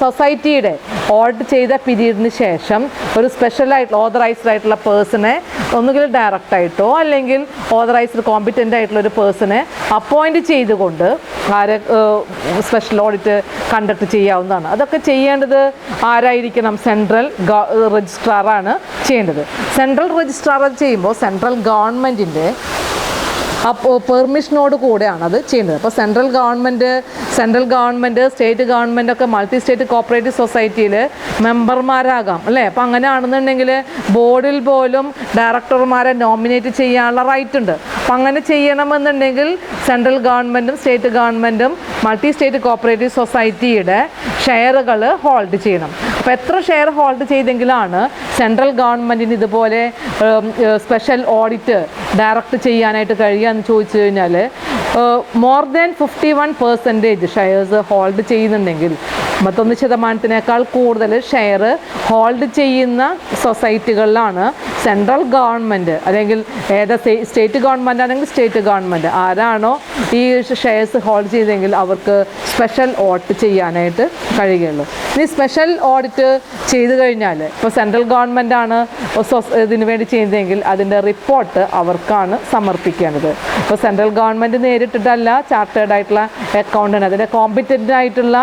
Speaker 1: സൊസൈറ്റിയുടെ ഓഡിറ്റ് ചെയ്ത പീരീഡിന് ശേഷം ഒരു സ്പെഷ്യലായിട്ടുള്ള ഓതറൈസ്ഡ് ആയിട്ടുള്ള പേഴ്സണെ ഒന്നുകിൽ ഡയറക്റ്റായിട്ടോ അല്ലെങ്കിൽ ഓതറൈസ്ഡ് കോമ്പിറ്റൻ്റ് ആയിട്ടുള്ള ഒരു പേഴ്സണെ അപ്പോയിൻറ്റ് ചെയ്തുകൊണ്ട് സ്പെഷ്യൽ ഓഡിറ്റ് കണ്ടക്ട് ചെയ്യാവുന്നതാണ്. അതൊക്കെ ചെയ്യേണ്ടത് ആരായിരിക്കണം? സെൻട്രൽ രജിസ്ട്രാറാണ് ചെയ്യേണ്ടത്. സെൻട്രൽ രജിസ്ട്രാർ ചെയ്യുമ്പോൾ സെൻട്രൽ ഗവൺമെൻറ്റിൻ്റെ പെർമിഷനോട് കൂടെയാണ് അത് ചെയ്യുന്നത്. അപ്പോൾ സെൻട്രൽ ഗവൺമെൻറ്, സ്റ്റേറ്റ് ഗവൺമെൻറ് ഒക്കെ മൾട്ടി സ്റ്റേറ്റ് കോപ്പറേറ്റീവ് സൊസൈറ്റിയിൽ മെമ്പർമാരാകാം അല്ലേ? അപ്പോൾ അങ്ങനെയാണെന്നുണ്ടെങ്കിൽ ബോർഡിൽ പോലും ഡയറക്ടർമാരെ നോമിനേറ്റ് ചെയ്യാനുള്ള റൈറ്റ് ഉണ്ട്. അപ്പം അങ്ങനെ ചെയ്യണമെന്നുണ്ടെങ്കിൽ സെൻട്രൽ ഗവൺമെൻറ്റും സ്റ്റേറ്റ് ഗവൺമെൻറ്റും മൾട്ടി സ്റ്റേറ്റ് കോപ്പറേറ്റീവ് സൊസൈറ്റിയുടെ ഷെയറുകൾ ഹോൾഡ് ചെയ്യണം. അപ്പോൾ എത്ര ഷെയർ ഹോൾഡ് ചെയ്തെങ്കിലാണ് സെൻട്രൽ ഗവൺമെൻറ്റിന് ഇതുപോലെ സ്പെഷ്യൽ ഓഡിറ്റ് ഡയറക്റ്റ് ചെയ്യാനായിട്ട് കഴിയുക എന്ന് ചോദിച്ചു കഴിഞ്ഞാൽ മോർ ദാൻ 51% ഷെയർസ് ഹോൾഡ് ചെയ്യുന്നുണ്ടെങ്കിൽ 51% കൂടുതൽ ഷെയർ ഹോൾഡ് ചെയ്യുന്ന സൊസൈറ്റികളിലാണ് സെൻട്രൽ ഗവൺമെൻറ് അല്ലെങ്കിൽ സ്റ്റേറ്റ് ഗവൺമെൻറ് ആണെങ്കിൽ സ്റ്റേറ്റ് ഗവൺമെൻറ് ആരാണോ ഈ ഷെയർസ് ഹോൾഡ് ചെയ്തെങ്കിൽ അവർക്ക് സ്പെഷ്യൽ ഓഡിറ്റ് ചെയ്യാനായിട്ട് കഴിയുകയുള്ളൂ. ഇനി സ്പെഷ്യൽ ഓഡിറ്റ് ചെയ്തു കഴിഞ്ഞാൽ ഇപ്പോൾ സെൻട്രൽ ഗവൺമെൻറ് ആണ് ഇതിനു വേണ്ടി ചെയ്യുന്നതെങ്കിൽ അതിൻ്റെ റിപ്പോർട്ട് അവർക്കാണ് സമർപ്പിക്കേണ്ടത്. ഇപ്പോൾ സെൻട്രൽ ഗവൺമെൻറ് നേരിട്ടിട്ടല്ല ചാർട്ടേഡ് ആയിട്ടുള്ള അക്കൗണ്ടൻ്റ് അതിൻ്റെ കോമ്പറ്റൻ്റ് ആയിട്ടുള്ള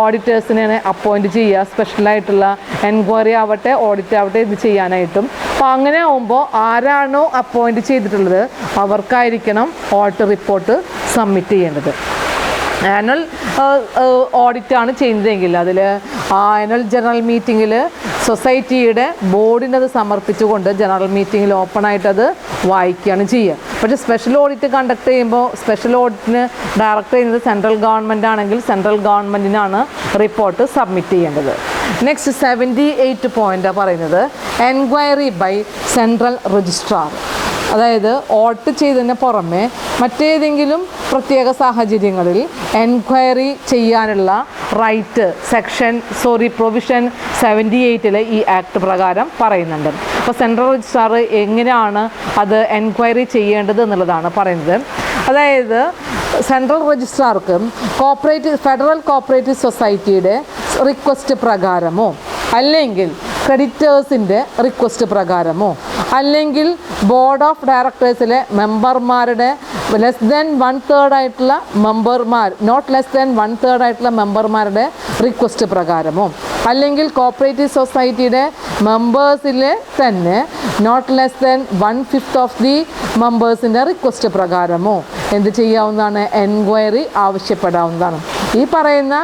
Speaker 1: ഓഡിറ്റേഴ്സിനെ അപ്പോയിൻറ്റ് ചെയ്യുക. സ്പെഷ്യലായിട്ടുള്ള എൻക്വയറി ആവട്ടെ ഓഡിറ്റ് ആവട്ടെ ഇത് ചെയ്യാനായിട്ടും. അപ്പോൾ അങ്ങനെ ആകുമ്പോൾ ആരാണോ അപ്പോയിൻറ്റ് ചെയ്തിട്ടുള്ളത് അവർക്കായിരിക്കണം ഓഡിറ്റ് റിപ്പോർട്ട് സബ്മിറ്റ് ചെയ്യേണ്ടത്. ആനുവൽ ഓഡിറ്റാണ് ചെയ്യുന്നതെങ്കിൽ അതിൽ ആനുവൽ ജനറൽ മീറ്റിങ്ങിൽ സൊസൈറ്റിയുടെ ബോർഡിനത് സമർപ്പിച്ചുകൊണ്ട് ജനറൽ മീറ്റിങ്ങിൽ ഓപ്പണായിട്ടത് വായിക്കുകയാണ് ചെയ്യുക. പക്ഷേ സ്പെഷ്യൽ ഓഡിറ്റ് കണ്ടക്ട് ചെയ്യുമ്പോൾ സ്പെഷ്യൽ ഓഡിറ്റിന് ഡയറക്റ്റ് ചെയ്യുന്നത് സെൻട്രൽ ഗവൺമെൻറ് ആണെങ്കിൽ സെൻട്രൽ ഗവൺമെൻറ്റിനാണ് റിപ്പോർട്ട് സബ്മിറ്റ് ചെയ്യേണ്ടത്. നെക്സ്റ്റ് 78 പോയിൻ്റ് പറയുന്നത് എൻക്വയറി ബൈ സെൻട്രൽ രജിസ്ട്രാർ. അതായത് ഓഡിറ്റ് ചെയ്തതിന് പുറമെ മറ്റേതെങ്കിലും പ്രത്യേക സാഹചര്യങ്ങളിൽ എൻക്വയറി ചെയ്യാനുള്ള റൈറ്റ് പ്രൊവിഷൻ 78 ഈ ആക്ട് പ്രകാരം പറയുന്നുണ്ട്. അപ്പോൾ സെൻട്രൽ രജിസ്ട്രാർ എങ്ങനെയാണ് അത് എൻക്വയറി ചെയ്യേണ്ടത് എന്നുള്ളതാണ് പറയുന്നത്. അതായത് സെൻട്രൽ രജിസ്ട്രാർക്ക് ഫെഡറൽ കോപ്പറേറ്റീവ് സൊസൈറ്റിയുടെ റിക്വസ്റ്റ് പ്രകാരമോ അല്ലെങ്കിൽ ക്രെഡിറ്റേഴ്സിൻ്റെ റിക്വസ്റ്റ് പ്രകാരമോ അല്ലെങ്കിൽ ബോർഡ് ഓഫ് ഡയറക്ടേഴ്സിലെ മെമ്പർമാരുടെ ലെസ് ദാൻ 1/3 ആയിട്ടുള്ള മെമ്പർമാരുടെ റിക്വസ്റ്റ് പ്രകാരമോ അല്ലെങ്കിൽ കോപ്പറേറ്റീവ് സൊസൈറ്റിയുടെ മെമ്പേഴ്സിലെ തന്നെ not less than 1/5 of the മെമ്പേഴ്സിൻ്റെ റിക്വസ്റ്റ് പ്രകാരമോ എന്ത് ചെയ്യാവുന്നതാണ്? എൻക്വയറി ആവശ്യപ്പെടാവുന്നതാണ്. ഈ പറയുന്ന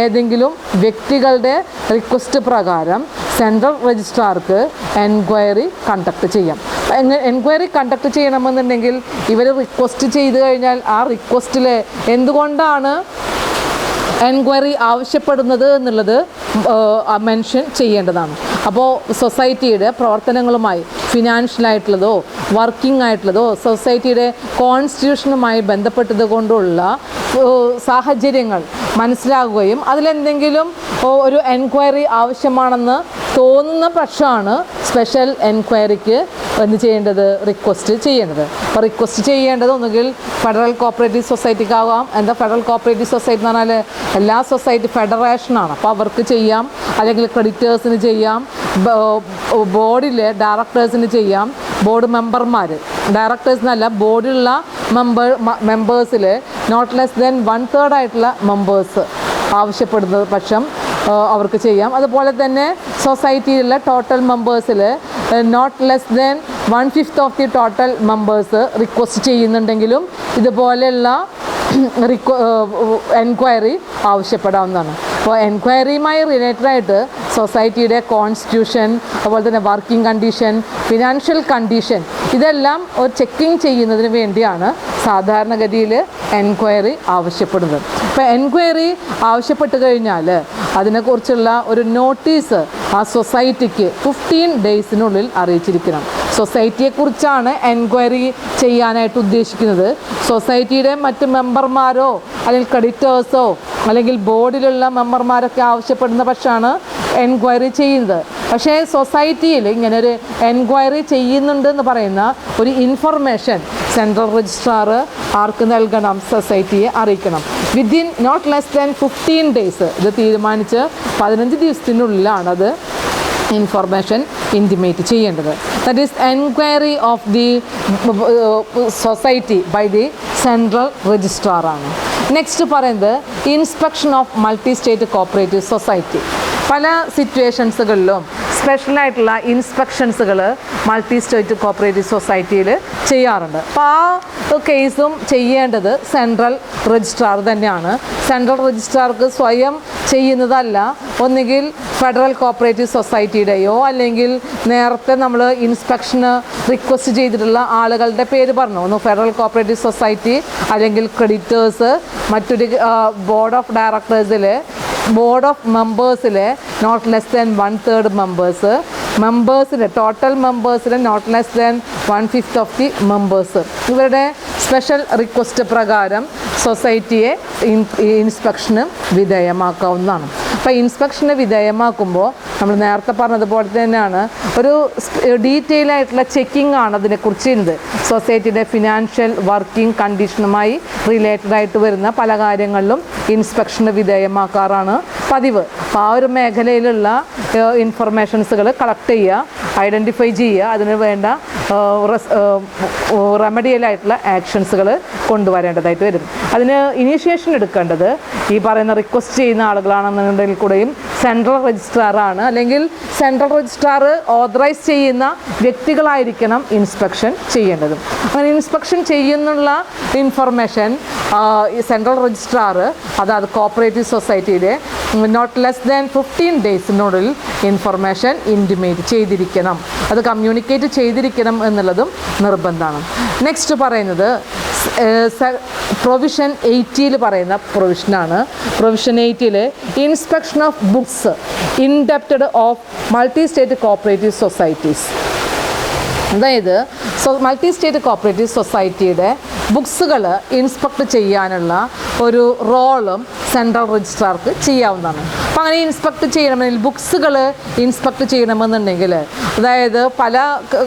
Speaker 1: ഏതെങ്കിലും വ്യക്തികളുടെ റിക്വസ്റ്റ് പ്രകാരം സെൻട്രൽ രജിസ്ട്രാർക്ക് എൻക്വയറി കണ്ടക്ട് ചെയ്യാം. എൻക്വയറി കണ്ടക്ട് ചെയ്യണമെന്നുണ്ടെങ്കിൽ ഇവർ റിക്വസ്റ്റ് ചെയ്ത് കഴിഞ്ഞാൽ ആ റിക്വസ്റ്റിൽ എന്തുകൊണ്ടാണ് എൻക്വയറി ആവശ്യപ്പെടുന്നത് എന്നുള്ളത് മെൻഷൻ ചെയ്യേണ്ടതാണ്. അപ്പോൾ സൊസൈറ്റിയുടെ പ്രവർത്തനങ്ങളുമായി ഫിനാൻഷ്യലായിട്ടുള്ളതോ വർക്കിംഗ് ആയിട്ടുള്ളതോ സൊസൈറ്റിയുടെ കോൺസ്റ്റിറ്റ്യൂഷനുമായി ബന്ധപ്പെട്ടത് കൊണ്ടുള്ള സാഹചര്യങ്ങൾ മനസ്സിലാകുകയും അതിലെന്തെങ്കിലും ഒരു എൻക്വയറി ആവശ്യമാണെന്ന് തോന്നുന്ന പക്ഷമാണ് സ്പെഷ്യൽ എൻക്വയറിക്ക് എന്ത് ചെയ്യേണ്ടത്? റിക്വസ്റ്റ് ചെയ്യേണ്ടത്. അപ്പോൾ റിക്വസ്റ്റ് ചെയ്യേണ്ടത് ഒന്നുകിൽ ഫെഡറൽ കോപ്പറേറ്റീവ് സൊസൈറ്റിക്കാവാം. എന്താ ഫെഡറൽ കോപ്പറേറ്റീവ് സൊസൈറ്റി എന്ന് പറഞ്ഞാൽ എല്ലാ സൊസൈറ്റി ഫെഡറേഷനാണ്. അപ്പോൾ അവർക്ക് ചെയ്യാം, അല്ലെങ്കിൽ ക്രെഡിറ്റേഴ്സിന് ചെയ്യാം, ബോർഡിലെ ഡയറക്ടേഴ്സിന് ചെയ്യാം. ബോർഡ് മെമ്പർമാർ ഡയറക്ടേഴ്സ് എന്നല്ല ബോർഡിലുള്ള മെമ്പേഴ്സിൽ നോട്ട് ലെസ് ദാൻ 1/3 ആയിട്ടുള്ള മെമ്പേഴ്സ് ആവശ്യപ്പെടുന്നത് പക്ഷം അവർക്ക് ചെയ്യാം. അതുപോലെ തന്നെ സൊസൈറ്റിയിലുള്ള ടോട്ടൽ മെമ്പേഴ്സിൽ not less than 1/5 of the total members request ചെയ്യുന്നുണ്ടെങ്കിലും ഇതുപോലെയുള്ള എൻക്വയറി ആവശ്യപ്പെടാവുന്നതാണ്. അപ്പോൾ എൻക്വയറിയുമായി റിലേറ്റഡ് ആയിട്ട് സൊസൈറ്റിയുടെ കോൺസ്റ്റിറ്റ്യൂഷൻ, അതുപോലെ തന്നെ വർക്കിംഗ് കണ്ടീഷൻ, ഫിനാൻഷ്യൽ കണ്ടീഷൻ ഇതെല്ലാം ഒരു ചെക്കിങ് ചെയ്യുന്നതിന് വേണ്ടിയാണ് സാധാരണഗതിയിൽ എൻക്വയറി ആവശ്യപ്പെടുന്നത്. ഇപ്പോൾ എൻക്വയറി ആവശ്യപ്പെട്ട് കഴിഞ്ഞാൽ അതിനെക്കുറിച്ചുള്ള ഒരു നോട്ടീസ് ആ സൊസൈറ്റിക്ക് 15 ഡേയ്സിനുള്ളിൽ അറിയിച്ചിരിക്കണം. സൊസൈറ്റിയെക്കുറിച്ചാണ് എൻക്വയറി ചെയ്യാനായിട്ട് ഉദ്ദേശിക്കുന്നത്. സൊസൈറ്റിയുടെ മറ്റ് മെമ്പർമാരോ അല്ലെങ്കിൽ ക്രെഡിറ്റേഴ്സോ അല്ലെങ്കിൽ ബോർഡിലുള്ള മെമ്പർമാരൊക്കെ ആവശ്യപ്പെടുന്ന പക്ഷമാണ് എൻക്വയറി ചെയ്യുന്നത്. പക്ഷേ സൊസൈറ്റിയിൽ ഇങ്ങനെ ഒരു എൻക്വയറി ചെയ്യുന്നുണ്ടെന്ന് പറയുന്ന ഒരു ഇൻഫർമേഷൻ സെൻട്രൽ രജിസ്ട്രാർ ആർക്ക് നൽകണം? സൊസൈറ്റിയെ അറിയിക്കണം. Within not less than 15 days ഇത് തീരുമാനിച്ച് 15 ദിവസത്തിനുള്ളിലാണ് അത് ഇൻഫർമേഷൻ ഇൻറ്റിമേറ്റ് ചെയ്യേണ്ടത്. That is enquiry of the society by the central രജിസ്ട്രാറാണ്. നെക്സ്റ്റ് പറയുന്നത് inspection of multi state cooperative society. പല സിറ്റുവേഷൻസുകളിലും സ്പെഷ്യലായിട്ടുള്ള ഇൻസ്പെക്ഷൻസുകൾ മൾട്ടി സ്റ്റേറ്റ് കോപ്പറേറ്റീവ് സൊസൈറ്റിയിൽ ചെയ്യാറുണ്ട്. അപ്പോൾ ആ കേസും ചെയ്യേണ്ടത് സെൻട്രൽ രജിസ്ട്രാർ തന്നെയാണ്. സെൻട്രൽ രജിസ്ട്രാർക്ക് സ്വയം ചെയ്യുന്നതല്ല, ഒന്നുകിൽ ഫെഡറൽ കോപ്പറേറ്റീവ് സൊസൈറ്റിയുടെയോ അല്ലെങ്കിൽ നേരത്തെ നമ്മൾ ഇൻസ്പെക്ഷന് റിക്വസ്റ്റ് ചെയ്തിട്ടുള്ള ആളുകളുടെ പേര് പറഞ്ഞു. ഒന്ന് ഫെഡറൽ കോപ്പറേറ്റീവ് സൊസൈറ്റി, അല്ലെങ്കിൽ ക്രെഡിറ്റേഴ്സ്, മറ്റൊരു ബോർഡ് ഓഫ് ഡയറക്ടേഴ്സിൽ ബോർഡ് ഓഫ് മെമ്പേഴ്സിലെ നോട്ട് ലെസ് ദാൻ 1/3 മെമ്പേഴ്സിലെ ടോട്ടൽ മെമ്പേഴ്സിലെ not less than 1/5 of the members. ഇവരുടെ സ്പെഷ്യൽ റിക്വസ്റ്റ് പ്രകാരം സൊസൈറ്റിയെ ഇൻസ്പെക്ഷന് വിധേയമാക്കാവുന്നതാണ്. അപ്പോൾ ഇൻസ്പെക്ഷന് വിധേയമാക്കുമ്പോൾ നമ്മൾ നേരത്തെ പറഞ്ഞതുപോലെ തന്നെയാണ് ഒരു ഡീറ്റെയിൽ ആയിട്ടുള്ള ചെക്കിംഗ് ആണ് അതിനെക്കുറിച്ച് ചെയ്യുന്നത്. സൊസൈറ്റിയുടെ ഫിനാൻഷ്യൽ വർക്കിംഗ് കണ്ടീഷനുമായി റിലേറ്റഡ് ആയിട്ട് വരുന്ന പല കാര്യങ്ങളിലും ഇൻസ്പെക്ഷന് വിധേയമാക്കാറാണ് പതിവ്. അപ്പോൾ ആ ഒരു മേഖലയിലുള്ള ഇൻഫർമേഷൻസുകൾ കളക്ട് ചെയ്യുക, ഐഡൻറ്റിഫൈ ചെയ്യുക, അതിന് വേണ്ട റെമഡിയലായിട്ടുള്ള ആക്ഷൻസുകൾ കൊണ്ടുവരേണ്ടതായിട്ട് വരും. അതിന് ഇനീഷ്യേഷൻ എടുക്കേണ്ടത് ഈ പറയുന്ന റിക്വസ്റ്റ് ചെയ്യുന്ന ആളുകളാണെന്നുണ്ടെങ്കിൽ കൂടെയും സെൻട്രൽ രജിസ്ട്രാറാണ്, അല്ലെങ്കിൽ സെൻട്രൽ രജിസ്ട്രാർ ഓതറൈസ് ചെയ്യുന്ന വ്യക്തികളായിരിക്കണം ഇൻസ്പെക്ഷൻ ചെയ്യേണ്ടതും. അങ്ങനെ ഇൻസ്പെക്ഷൻ ചെയ്യുന്നുള്ള ഇൻഫർമേഷൻ സെൻട്രൽ രജിസ്ട്രാർ അതായത് കോപ്പറേറ്റീവ് സൊസൈറ്റിയിലെ നോട്ട് ലെസ് ദാൻ 15 ഡേയ്സിനുള്ളിൽ ഇൻഫർമേഷൻ ഇൻറ്റിമേറ്റ് ചെയ്തിരിക്കണം, അത് കമ്മ്യൂണിക്കേറ്റ് ചെയ്തിരിക്കണം എന്നുള്ളതും നിർബന്ധമാണ്. നെക്സ്റ്റ് പറയുന്നത് പ്രൊവിഷൻ 80 പറയുന്ന പ്രൊവിഷനാണ്. Provision 80 inspection of books indebted of multi state cooperative societies. അതായത് മൾട്ടി സ്റ്റേറ്റ് കോപ്പറേറ്റീവ് സൊസൈറ്റിയുടെ ബുക്സുകൾ ഇൻസ്പെക്ട് ചെയ്യാനുള്ള ഒരു റോളും സെൻട്രൽ രജിസ്ട്രാർക്ക് ചെയ്യാവുന്നതാണ്. അപ്പോൾ അങ്ങനെ ഇൻസ്പെക്ട് ചെയ്യണമെങ്കിൽ ബുക്സുകൾ ഇൻസ്പെക്ട് ചെയ്യണമെന്നുണ്ടെങ്കിൽ അതായത് പല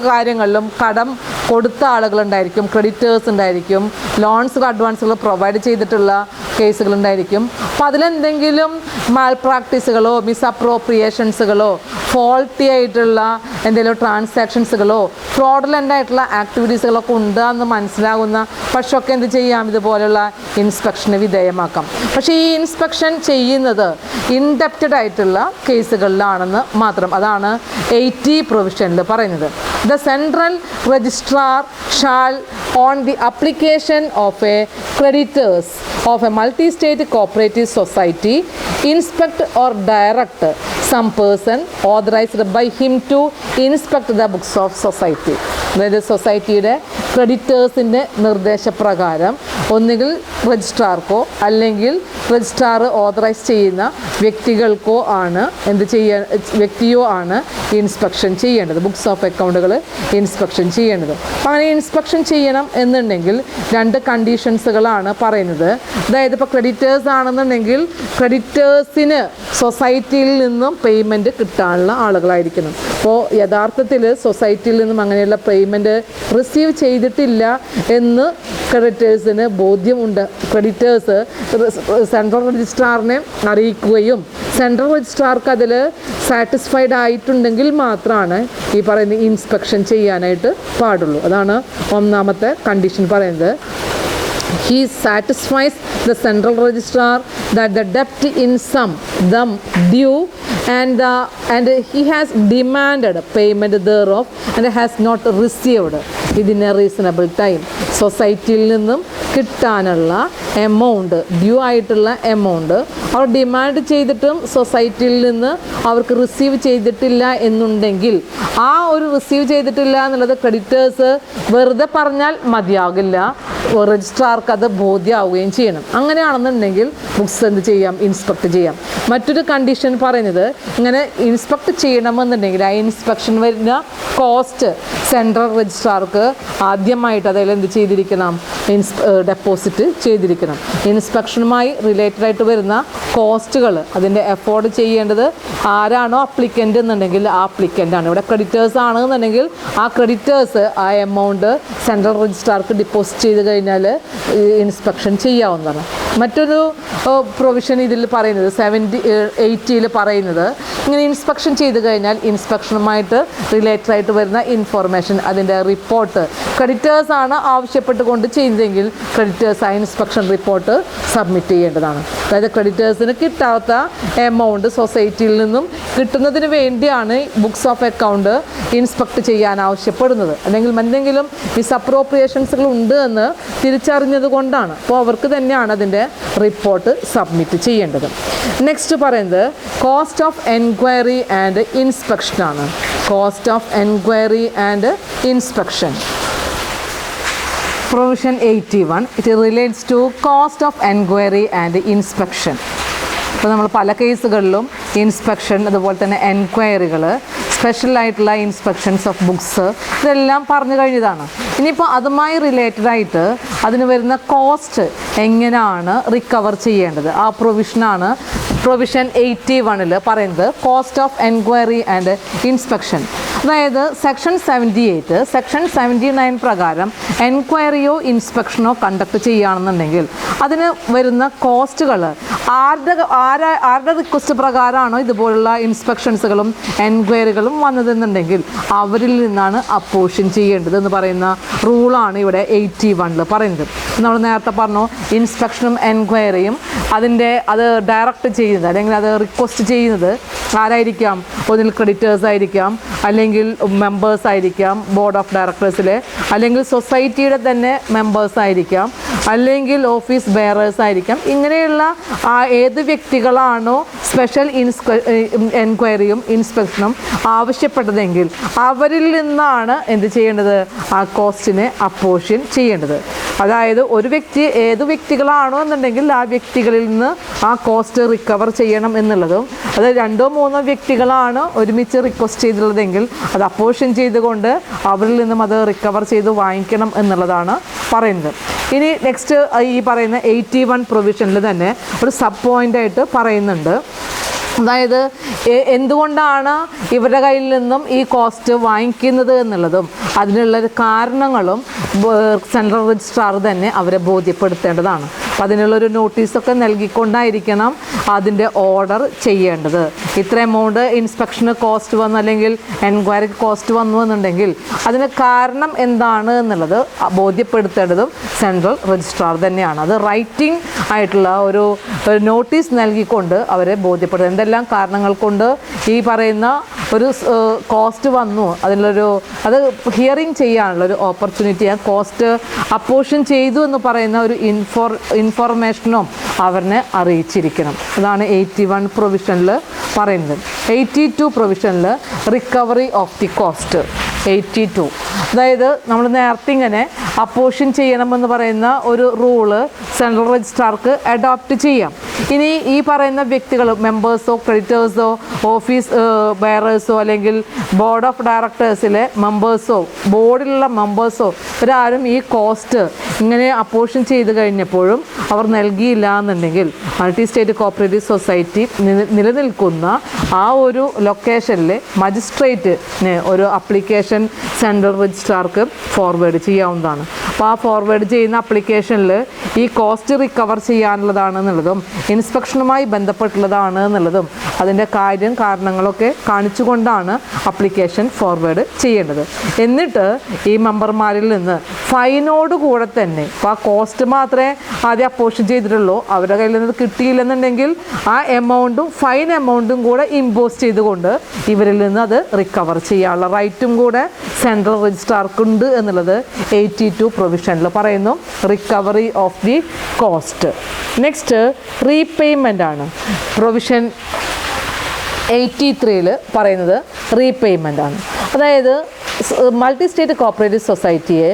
Speaker 1: കാര്യങ്ങളിലും കടം കൊടുത്ത ആളുകളുണ്ടായിരിക്കും, ക്രെഡിറ്റേഴ്സ് ഉണ്ടായിരിക്കും, ലോൺസുകൾ അഡ്വാൻസുകൾ പ്രൊവൈഡ് ചെയ്തിട്ടുള്ള കേസുകളുണ്ടായിരിക്കും. അപ്പോൾ അതിലെന്തെങ്കിലും മാൽ പ്രാക്ടീസുകളോ മിസ്അപ്രോപ്രിയേഷൻസുകളോ ഫോൾട്ടി ആയിട്ടുള്ള എന്തെങ്കിലും ട്രാൻസാക്ഷൻസുകളോ ഫ്രോഡുലൻ്റ് ആയിട്ടുള്ള ആക്ടിവിറ്റീസുകളൊക്കെ ഉണ്ടാകുന്ന മനസ്സിലാകുന്ന പക്ഷമൊക്കെ എന്ത് ചെയ്യാം, ഇതുപോലുള്ള ഇൻസ്പെക്ഷന് വിധേയമാക്കാം. പക്ഷേ ഈ ഇൻസ്പെക്ഷൻ ചെയ്യുന്നത് ഇൻഡെപ്റ്റഡ് ആയിട്ടുള്ള കേസുകളിലാണെന്ന് മാത്രം. അതാണ് 80 പ്രൊവിഷനിൽ പറയുന്നത്. The central registrar shall on the application of A creditors of A multi state cooperative society inspect or direct some person authorized by him to inspect the books of society. അതായത് സൊസൈറ്റിയുടെ ക്രെഡിറ്റേഴ്സിൻ്റെ നിർദ്ദേശപ്രകാരം ഒന്നുകിൽ രജിസ്ട്രാർക്കോ അല്ലെങ്കിൽ രജിസ്ട്രാർ ഓതറൈസ് ചെയ്യുന്ന വ്യക്തികൾക്കോ ആണ് വ്യക്തിയോ ആണ് inspection ചെയ്യേണ്ടത്, ബുക്സ് ഓഫ് അക്കൗണ്ടുകൾ ഇൻസ്പെക്ഷൻ ചെയ്യേണ്ടത്. അപ്പോൾ അങ്ങനെ ഇൻസ്പെക്ഷൻ ചെയ്യണം എന്നുണ്ടെങ്കിൽ 2 കണ്ടീഷൻസുകളാണ് പറയുന്നത്. അതായത് ഇപ്പോൾ ക്രെഡിറ്റേഴ്സ് ആണെന്നുണ്ടെങ്കിൽ ക്രെഡിറ്റേഴ്സിന് സൊസൈറ്റിയിൽ നിന്നും പേയ്മെൻറ്റ് കിട്ടാനുള്ള ആളുകളായിരിക്കണം. അപ്പോൾ യഥാർത്ഥത്തിൽ സൊസൈറ്റിയിൽ നിന്നും അങ്ങനെയുള്ള പേയ്മെൻറ്റ് റിസീവ് ചെയ്തിട്ടില്ല എന്ന് ക്രെഡിറ്റേഴ്സിന് ബോധ്യമുണ്ട്. ക്രെഡിറ്റേഴ്സ് സെൻട്രൽ രജിസ്ട്രാറിനെ അറിയിക്കുകയും സെൻട്രൽ രജിസ്ട്രാർക്ക് അതിൽ സാറ്റിസ്ഫൈഡ് ആയിട്ടുണ്ടെങ്കിൽ മാത്രമാണ് ഈ പറയുന്ന ഇൻസ്പെക്ഷൻ ചെയ്യാനായിട്ട് പാടുള്ളൂ. അതാണ് ഒന്നാമത്തെ കണ്ടീഷൻ പറയുന്നത്. He satisfies the central registrar that the debt in sum due and he has demanded payment thereof and has not received within a reasonable time. സൊസൈറ്റിയിൽ നിന്നും കിട്ടാനുള്ള എമൗണ്ട്, ഡ്യൂ ആയിട്ടുള്ള എമൗണ്ട് അവർ ഡിമാൻഡ് ചെയ്തിട്ടും സൊസൈറ്റിയിൽ നിന്ന് അവർക്ക് റിസീവ് ചെയ്തിട്ടില്ല എന്നുണ്ടെങ്കിൽ ആ ഒരു റിസീവ് ചെയ്തിട്ടില്ല എന്നുള്ളത് ക്രെഡിറ്റേഴ്സ് വെറുതെ പറഞ്ഞാൽ മതിയാകില്ല, രജിസ്ട്രാർക്ക് അത് ബോധ്യമാവുകയും ചെയ്യണം. അങ്ങനെയാണെന്നുണ്ടെങ്കിൽ ബുക്സ് എന്ത് ചെയ്യാം, ഇൻസ്പെക്ട് ചെയ്യാം. മറ്റൊരു കണ്ടീഷൻ പറയുന്നത് ഇങ്ങനെ ഇൻസ്പെക്ട് ചെയ്യണമെന്നുണ്ടെങ്കിൽ ആ ഇൻസ്പെക്ഷൻ വരുന്ന കോസ്റ്റ് സെൻട്രൽ രജിസ്ട്രാർക്ക് ആദ്യമായിട്ട് അതിൽ എന്ത് ചെയ്തിരിക്കണം, ഡെപ്പോസിറ്റ് ചെയ്തിരിക്കണം. ഇൻസ്പെക്ഷനുമായി റിലേറ്റഡ് ആയിട്ട് വരുന്ന കോസ്റ്റുകൾ അതിൻ്റെ എഫോർഡ് ചെയ്യേണ്ടത് ആരാണോ അപ്ലിക്കൻ്റ് എന്നുണ്ടെങ്കിൽ ആ അപ്ലിക്കൻ്റാണ്. ഇവിടെ ക്രെഡിറ്റേഴ്സ് ആണെന്നുണ്ടെങ്കിൽ ആ ക്രെഡിറ്റേഴ്സ് ആ എമൗണ്ട് സെൻട്രൽ രജിസ്ട്രാർക്ക് ഡിപ്പോസിറ്റ് ചെയ്ത് കഴിഞ്ഞാൽ ഇൻസ്പെക്ഷൻ ചെയ്യാവുന്നതാണ്. മറ്റൊരു പ്രൊവിഷൻ ഇതിൽ പറയുന്നത് 80 പറയുന്നത് ഇങ്ങനെ ഇൻസ്പെക്ഷൻ ചെയ്ത് കഴിഞ്ഞാൽ ഇൻസ്പെക്ഷനുമായിട്ട് റിലേറ്റഡ് ആയിട്ട് വരുന്ന ഇൻഫോർമേഷൻ അതിൻ്റെ റിപ്പോർട്ട് ക്രെഡിറ്റേഴ്സ് ആണ് ആവശ്യപ്പെട്ടുകൊണ്ട് ചെയ്യുന്നതെങ്കിൽ ക്രെഡിറ്റേഴ്സ് ആ ഇൻസ്പെക്ഷൻ റിപ്പോർട്ട് സബ്മിറ്റ് ചെയ്യേണ്ടതാണ്. അതായത് ക്രെഡിറ്റേഴ്സിന് കിട്ടാത്ത എമൗണ്ട് സൊസൈറ്റിയിൽ നിന്നും കിട്ടുന്നതിന് വേണ്ടിയാണ് ബുക്സ് ഓഫ് അക്കൗണ്ട് ഇൻസ്പെക്ട് ചെയ്യാൻ ആവശ്യപ്പെടുന്നത്, അല്ലെങ്കിൽ എന്തെങ്കിലും മിസ്അപ്രോപ്രിയേഷൻസുകൾ ഉണ്ട് എന്ന് തിരിച്ചറിഞ്ഞത് കൊണ്ടാണ്. അപ്പോൾ അവർക്ക് തന്നെയാണ് അതിൻ്റെ റിപ്പോർട്ട് സബ്മിറ്റ് ചെയ്യേണ്ടത്. നെക്സ്റ്റ് പറയുന്നത് കോസ്റ്റ് ഓഫ് എൻക്വയറി ആൻഡ് ഇൻസ്പെക്ഷനാണ്. Cost of enquiry and inspection. Provision 81 it relates to cost of enquiry and inspection. അപ്പോൾ നമ്മൾ പല കേസുകളിലും ഇൻസ്പെക്ഷൻ അതുപോലെ തന്നെ എൻക്വയറികൾ സ്പെഷ്യലായിട്ടുള്ള ഇൻസ്പെക്ഷൻസ് ഓഫ് ബുക്സ് ഇതെല്ലാം പറഞ്ഞു കഴിഞ്ഞതാണ്. ഇനിയിപ്പോൾ അതുമായി റിലേറ്റഡ് ആയിട്ട് അതിന് വരുന്ന കോസ്റ്റ് എങ്ങനെയാണ് റിക്കവർ ചെയ്യേണ്ടത്, ആ പ്രൊവിഷനാണ് പ്രൊവിഷൻ 81 പറയുന്നത്, cost of enquiry and inspection. അതായത് സെക്ഷൻ 78 സെക്ഷൻ 79 പ്രകാരം എൻക്വയറിയോ ഇൻസ്പെക്ഷനോ കണ്ടക്ട് ചെയ്യുകയാണെന്നുണ്ടെങ്കിൽ അതിന് വരുന്ന കോസ്റ്റുകൾ ആരുടെ റിക്വസ്റ്റ് പ്രകാരമാണോ ഇതുപോലുള്ള ഇൻസ്പെക്ഷൻസുകളും എൻക്വയറികളും വന്നതെന്നുണ്ടെങ്കിൽ അവരിൽ നിന്നാണ് അപ്പോർഷൻ ചെയ്യേണ്ടത് എന്ന് പറയുന്ന റൂളാണ് ഇവിടെ 81 പറയുന്നത്. നമ്മൾ നേരത്തെ പറഞ്ഞു, ഇൻസ്പെക്ഷനും എൻക്വയറിയും അത് ഡയറക്റ്റ് ചെയ്യുന്നത് അല്ലെങ്കിൽ അത് റിക്വസ്റ്റ് ചെയ്യുന്നത് ആരായിരിക്കാം? ഒന്നിൽ ക്രെഡിറ്റേഴ്സ് ആയിരിക്കാം, അല്ലെങ്കിൽ മെമ്പേഴ്സ് ആയിരിക്കാം ബോർഡ് ഓഫ് ഡയറക്ടേഴ്സിലെ, അല്ലെങ്കിൽ സൊസൈറ്റിയുടെ തന്നെ മെമ്പേഴ്സ് ആയിരിക്കാം, അല്ലെങ്കിൽ ഓഫീസ് ബെയറേഴ്സ് ആയിരിക്കാം. ഇങ്ങനെയുള്ള ഏത് വ്യക്തികളാണോ സ്പെഷ്യൽ എൻക്വയറിയും ഇൻസ്പെക്ഷനും ആവശ്യപ്പെട്ടതെങ്കിൽ അവരിൽ നിന്നാണ് എന്ത് ചെയ്യേണ്ടത്? ആ കോസ്റ്റിനെ അപ്പോർഷൻ ചെയ്യേണ്ടത്. അതായത് ഒരു വ്യക്തി ഏത് വ്യക്തികളാണോ എന്നുണ്ടെങ്കിൽ ആ വ്യക്തികളിൽ നിന്ന് ആ കോസ്റ്റ് റിക്കവർ ചെയ്യണം എന്നുള്ളതും, അത് 2-3 വ്യക്തികളാണ് ഒരുമിച്ച് റിക്വസ്റ്റ് ചെയ്തിട്ടുള്ളതെങ്കിൽ അത് അപ്പോർഷൻ ചെയ്തുകൊണ്ട് അവരിൽ നിന്നും അത് റിക്കവർ ചെയ്ത് വാങ്ങിക്കണം എന്നുള്ളതാണ് പറയുന്നത്. ഇനി നെക്സ്റ്റ് ഈ പറയുന്ന 81 പ്രൊവിഷനിൽ തന്നെ ഒരു സബ് പോയിൻ്റായിട്ട് പറയുന്നുണ്ട്. അതായത് എന്തുകൊണ്ടാണ് ഇവരുടെ കയ്യിൽ നിന്നും ഈ കോസ്റ്റ് വാങ്ങിക്കുന്നത് എന്നുള്ളതും അതിനുള്ളൊരു കാരണങ്ങളും സെൻട്രൽ രജിസ്ട്രാർ തന്നെ അവരെ ബോധ്യപ്പെടുത്തേണ്ടതാണ്. അപ്പോൾ അതിനുള്ളൊരു നോട്ടീസൊക്കെ നൽകിക്കൊണ്ടായിരിക്കണം അതിൻ്റെ ഓർഡർ ചെയ്യേണ്ടത്. ഇത്ര എമൗണ്ട് ഇൻസ്പെക്ഷന് കോസ്റ്റ് വന്നു അല്ലെങ്കിൽ എൻക്വയറിക്ക് കോസ്റ്റ് വന്നു എന്നുണ്ടെങ്കിൽ അതിന് കാരണം എന്താണ് എന്നുള്ളത് ബോധ്യപ്പെടുത്തേണ്ടതും സെൻട്രൽ രജിസ്ട്രാർ തന്നെയാണ്. അത് റൈറ്റിംഗ് ആയിട്ടുള്ള ഒരു നോട്ടീസ് നൽകിക്കൊണ്ട് അവരെ ബോധ്യപ്പെടുത്തുക. എന്തെല്ലാം കാരണങ്ങൾ കൊണ്ട് ഈ പറയുന്ന ഒരു കോസ്റ്റ് വന്നു, അത് ഹിയറിംഗ് ചെയ്യാനുള്ളൊരു ഓപ്പർച്യൂണിറ്റി, ആ കോസ്റ്റ് അപ്പോർഷൻ ചെയ്തു എന്ന് പറയുന്ന ഒരു ഇൻഫോർമേഷനും അവരെ അറിയിച്ചിരിക്കണം. അതാണ് 81 പ്രൊവിഷനിൽ പറയുന്നത്. 82 പ്രൊവിഷനിൽ റിക്കവറി ഓഫ് ദി കോസ്റ്റ്. 82 അതായത് നമ്മൾ നേരത്തെ ഇങ്ങനെ അപ്പോർഷൻ ചെയ്യണമെന്ന് പറയുന്ന ഒരു റൂള് സെൻട്രൽ രജിസ്ട്രാർക്ക് അഡോപ്റ്റ് ചെയ്യാം. ഇനി ഈ പറയുന്ന വ്യക്തികൾ മെമ്പേഴ്സോ ക്രെഡിറ്റേഴ്സോ ഓഫീസ് ബെയറേഴ്സോ അല്ലെങ്കിൽ ബോർഡ് ഓഫ് ഡയറക്ടേഴ്സിലെ മെമ്പേഴ്സോ ബോർഡിലുള്ള മെമ്പേഴ്സോ ഇവരാരും ഈ കോസ്റ്റ് ഇങ്ങനെ അപ്പോർഷൻ ചെയ്ത് കഴിഞ്ഞപ്പോഴും അവർ നൽകിയില്ല എന്നുണ്ടെങ്കിൽ മൾട്ടി സ്റ്റേറ്റ് കോഓപ്പറേറ്റീവ് സൊസൈറ്റി നിലനിൽക്കുന്ന ആ ഒരു ലൊക്കേഷനിൽ മജിസ്ട്രേറ്റിന് ഒരു അപ്ലിക്കേഷൻ സെൻട്രൽ രജിസ്ട്രാർക്ക് ഫോർവേഡ് ചെയ്യാവുന്നതാണ്. അപ്പോൾ ആ ഫോർവേഡ് ചെയ്യുന്ന അപ്ലിക്കേഷനിൽ ഈ കോസ്റ്റ് റിക്കവർ ചെയ്യാനുള്ളതാണെന്നുള്ളതും ഇൻസ്പെക്ഷനുമായി ബന്ധപ്പെട്ടുള്ളതാണ് എന്നുള്ളതും അതിൻ്റെ കാരണങ്ങളൊക്കെ കാണിച്ചുകൊണ്ടാണ് അപ്ലിക്കേഷൻ ഫോർവേഡ് ചെയ്യേണ്ടത്. എന്നിട്ട് ഈ മെമ്പർമാരിൽ നിന്ന് ഫൈനോട് കൂടെ തന്നെ, അപ്പോൾ ആ കോസ്റ്റ് മാത്രമേ ആദ്യം അപ്പോർഷൻ ചെയ്തിട്ടുള്ളൂ, അവരുടെ കയ്യിൽ നിന്ന് കിട്ടിയില്ലെന്നുണ്ടെങ്കിൽ ആ എമൗണ്ടും ഫൈൻ എമൗണ്ടും കൂടെ ഇമ്പോസ് ചെയ്തുകൊണ്ട് ഇവരിൽ നിന്ന് അത് റിക്കവർ ചെയ്യാനുള്ള റൈറ്റും കൂടെ സെൻട്രൽ രജിസ്ട്രാർക്കുണ്ട് എന്നുള്ളത് 82 പ്രൊവിഷനിൽ പറയുന്നു. Recovery of the cost. Next repayment ആണ്. പ്രൊവിഷൻ 83 പറയുന്നത് റീപേയ്മെൻ്റ് ആണ്. അതായത് മൾട്ടി സ്റ്റേറ്റ് കോഓപ്പറേറ്റീവ് സൊസൈറ്റിയെ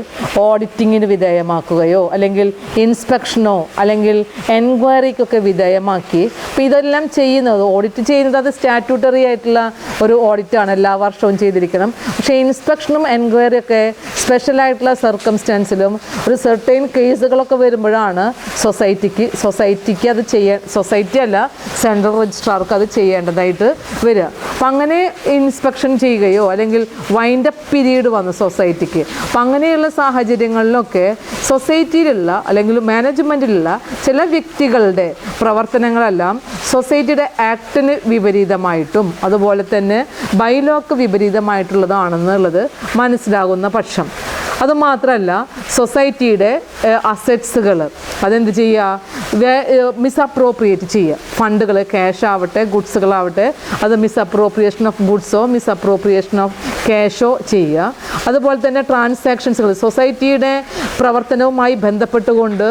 Speaker 1: ഓഡിറ്റിങ്ങിന് വിധേയമാക്കുകയോ അല്ലെങ്കിൽ ഇൻസ്പെക്ഷനോ അല്ലെങ്കിൽ എൻക്വയറിക്കൊക്കെ വിധേയമാക്കി, അപ്പോൾ ഇതെല്ലാം ചെയ്യുന്നത് ഓഡിറ്റ് ചെയ്യുന്നത് അത് സ്റ്റാറ്റ്യൂട്ടറി ആയിട്ടുള്ള ഒരു ഓഡിറ്റാണ്, എല്ലാ വർഷവും ചെയ്തിരിക്കണം. പക്ഷേ ഇൻസ്പെക്ഷനും എൻക്വയറിയൊക്കെ സ്പെഷ്യലായിട്ടുള്ള സർക്കംസ്റ്റാൻസിലും ഒരു സെർട്ടൈൻ കേസുകളൊക്കെ വരുമ്പോഴാണ് സൊസൈറ്റിക്ക് അത് സൊസൈറ്റി അല്ല സെൻട്രൽ രജിസ്ട്രാർക്ക് അത് ചെയ്യേണ്ടതായിട്ട് വരിക. അപ്പം അങ്ങനെ ഇൻസ്പെക്ഷൻ ചെയ്യുകയോ അല്ലെങ്കിൽ വൈൻഡപ്പ് പീരീഡ് വന്നു സൊസൈറ്റിക്ക്. അപ്പം അങ്ങനെയുള്ള സാഹചര്യങ്ങളിലൊക്കെ സൊസൈറ്റിയിലുള്ള അല്ലെങ്കിൽ മാനേജ്മെൻറ്റിലുള്ള ചില വ്യക്തികളുടെ പ്രവർത്തനങ്ങളെല്ലാം സൊസൈറ്റിയുടെ ആക്ടിന് വിപരീതമായിട്ടും അതുപോലെ തന്നെ ബൈലോക്ക് വിപരീതമായിട്ടുള്ളതാണെന്നുള്ളത് മനസ്സിലാകുന്ന പക്ഷം, അതുമാത്രമല്ല സൊസൈറ്റിയുടെ അസറ്റ്സുകൾ അതെന്ത് ചെയ്യുക, മിസ്അപ്രോപ്രിയേറ്റ് ചെയ്യുക. ഫണ്ടുകൾ ക്യാഷ് ആവട്ടെ ഗുഡ്സുകളാവട്ടെ അത് മിസ്അപ്രോപ്രിയേഷൻ ഓഫ് ഗുഡ്സോ മിസ്അപ്രോപ്രിയേഷൻ ഓഫ് ക്യാഷോ ചെയ്യുക. അതുപോലെ തന്നെ ട്രാൻസാക്ഷൻസുകൾ സൊസൈറ്റിയുടെ പ്രവർത്തനവുമായി ബന്ധപ്പെട്ടുകൊണ്ട്